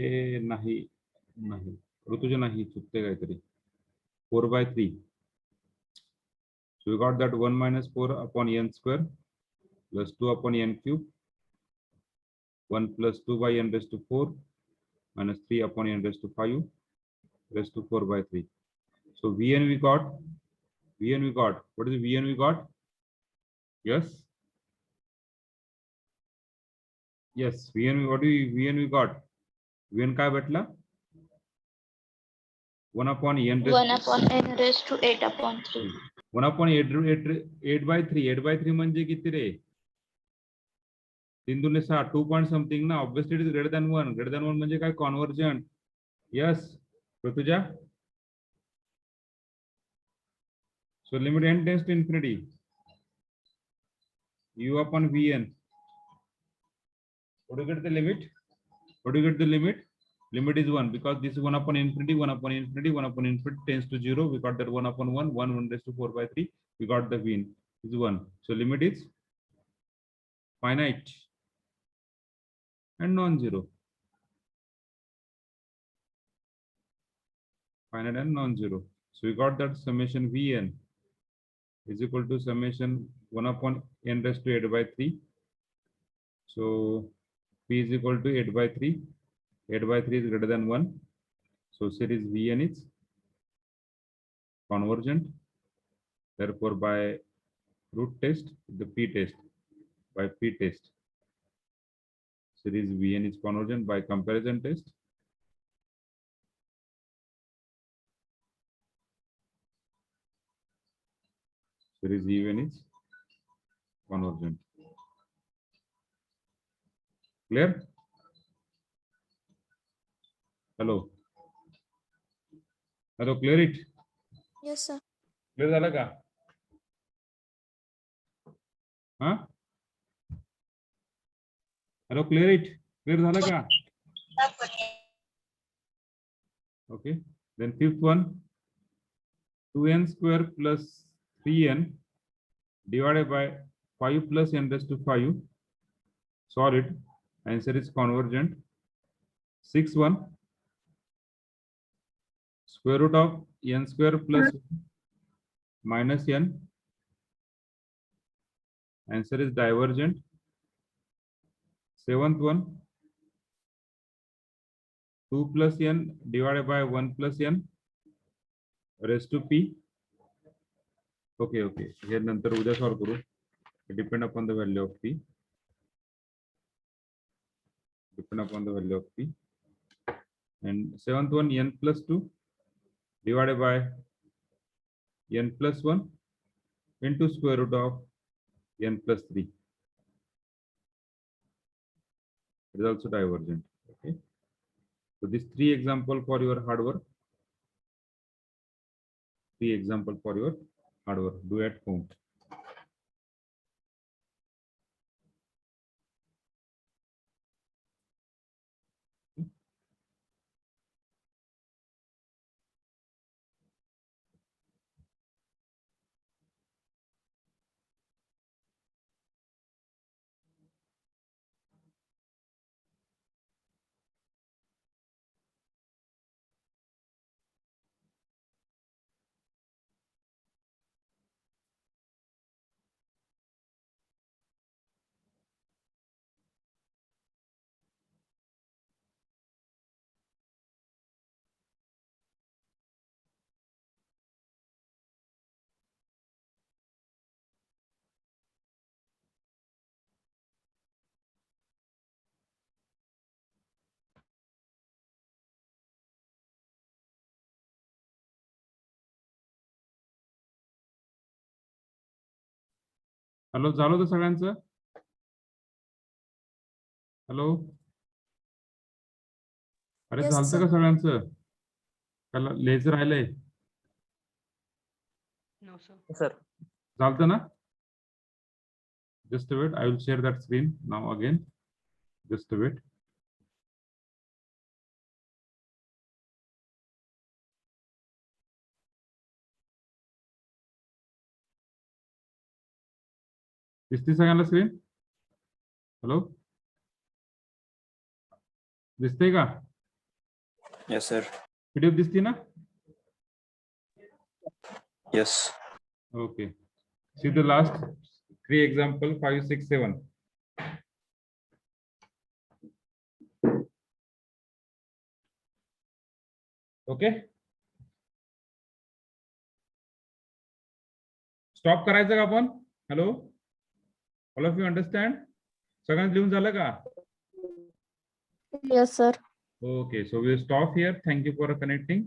नाही नाही ऋतुजा नाही चुकते काहीतरी 4 by 3. So we got that 1 minus 4 upon n square plus 2 upon n cube 1 plus 2 by n raised to 4 minus 3 upon n raised to 5 raised to 4 by 3. So Vn we got what is the Vn we got? Yes Vn, what do Vn we got? Vn काय भेटला? 1 upon n raised 1 upon n raised to 8 upon 3. 1 upon 8 by 3. 8 by 3 म्हणजे किती रे? 3 दुने 6 2 point something ना. Obviously it is greater than 1. Greater than 1 म्हणजे काय? Convergent. Yes Rutuja. So limit n tends to infinity. U upon Vn. What do you get the limit? What do you get the limit? Limit is 1 because this is 1 upon infinity, 1 upon infinity, 1 upon infinity tends to 0. We got that 1 upon 1, 1 raised to 4 by 3. We got the Vn is 1. So limit is finite and non-zero. Finite and non-zero. So we got that summation Vn is equal to summation 1 upon n raised to 8 by 3. So P is equal to 8 by 3. 8 by 3 is greater than 1. So series Vn is convergent. Therefore, by root test, the P test, by P test, series Vn is convergent. By comparison test, series Vn is convergent. Clear? Hello. Hello, clear it? Yes, sir. Clear झालं का? हाँ? Hello, clear it? Clear झालं का? Okay. Then fifth one, 2n square plus 3n divided by 5 plus n raised to 5. Solid. Answer is convergent. 6-1. Square root of n square plus minus n. Answer is divergent. 7th one. 2 plus n divided by 1 plus n raised to p. Okay, okay. Here नंतर उद्या solve करू. Depend upon the value of p. Depend upon the value of p. And 7th one, n plus 2 divided by n plus 1 into square root of n plus 3. It is also divergent. Okay. So these 3 examples for your hard work. 3 examples for your hard work. Do at home. Hello झालं तर सगळ्यांचं hello अरे Yes, झालं sir. का सगळ्यांचं त्याला लिहायचं राहिलंय सर झालं ना just wait I will share that screen now again just wait दिसते सगळ्यांना स्क्रीन हॅलो दिसते का Yes, sir. पीडीएफ दिसते ना Yes. Okay. See the last 3 example 5, 6, 7. Okay. Stop करायचं का आपण hello all of you understand सगळ्यांना लिहून झालं का Yes, sir. Okay, so we'll stop here. Thank you for connecting.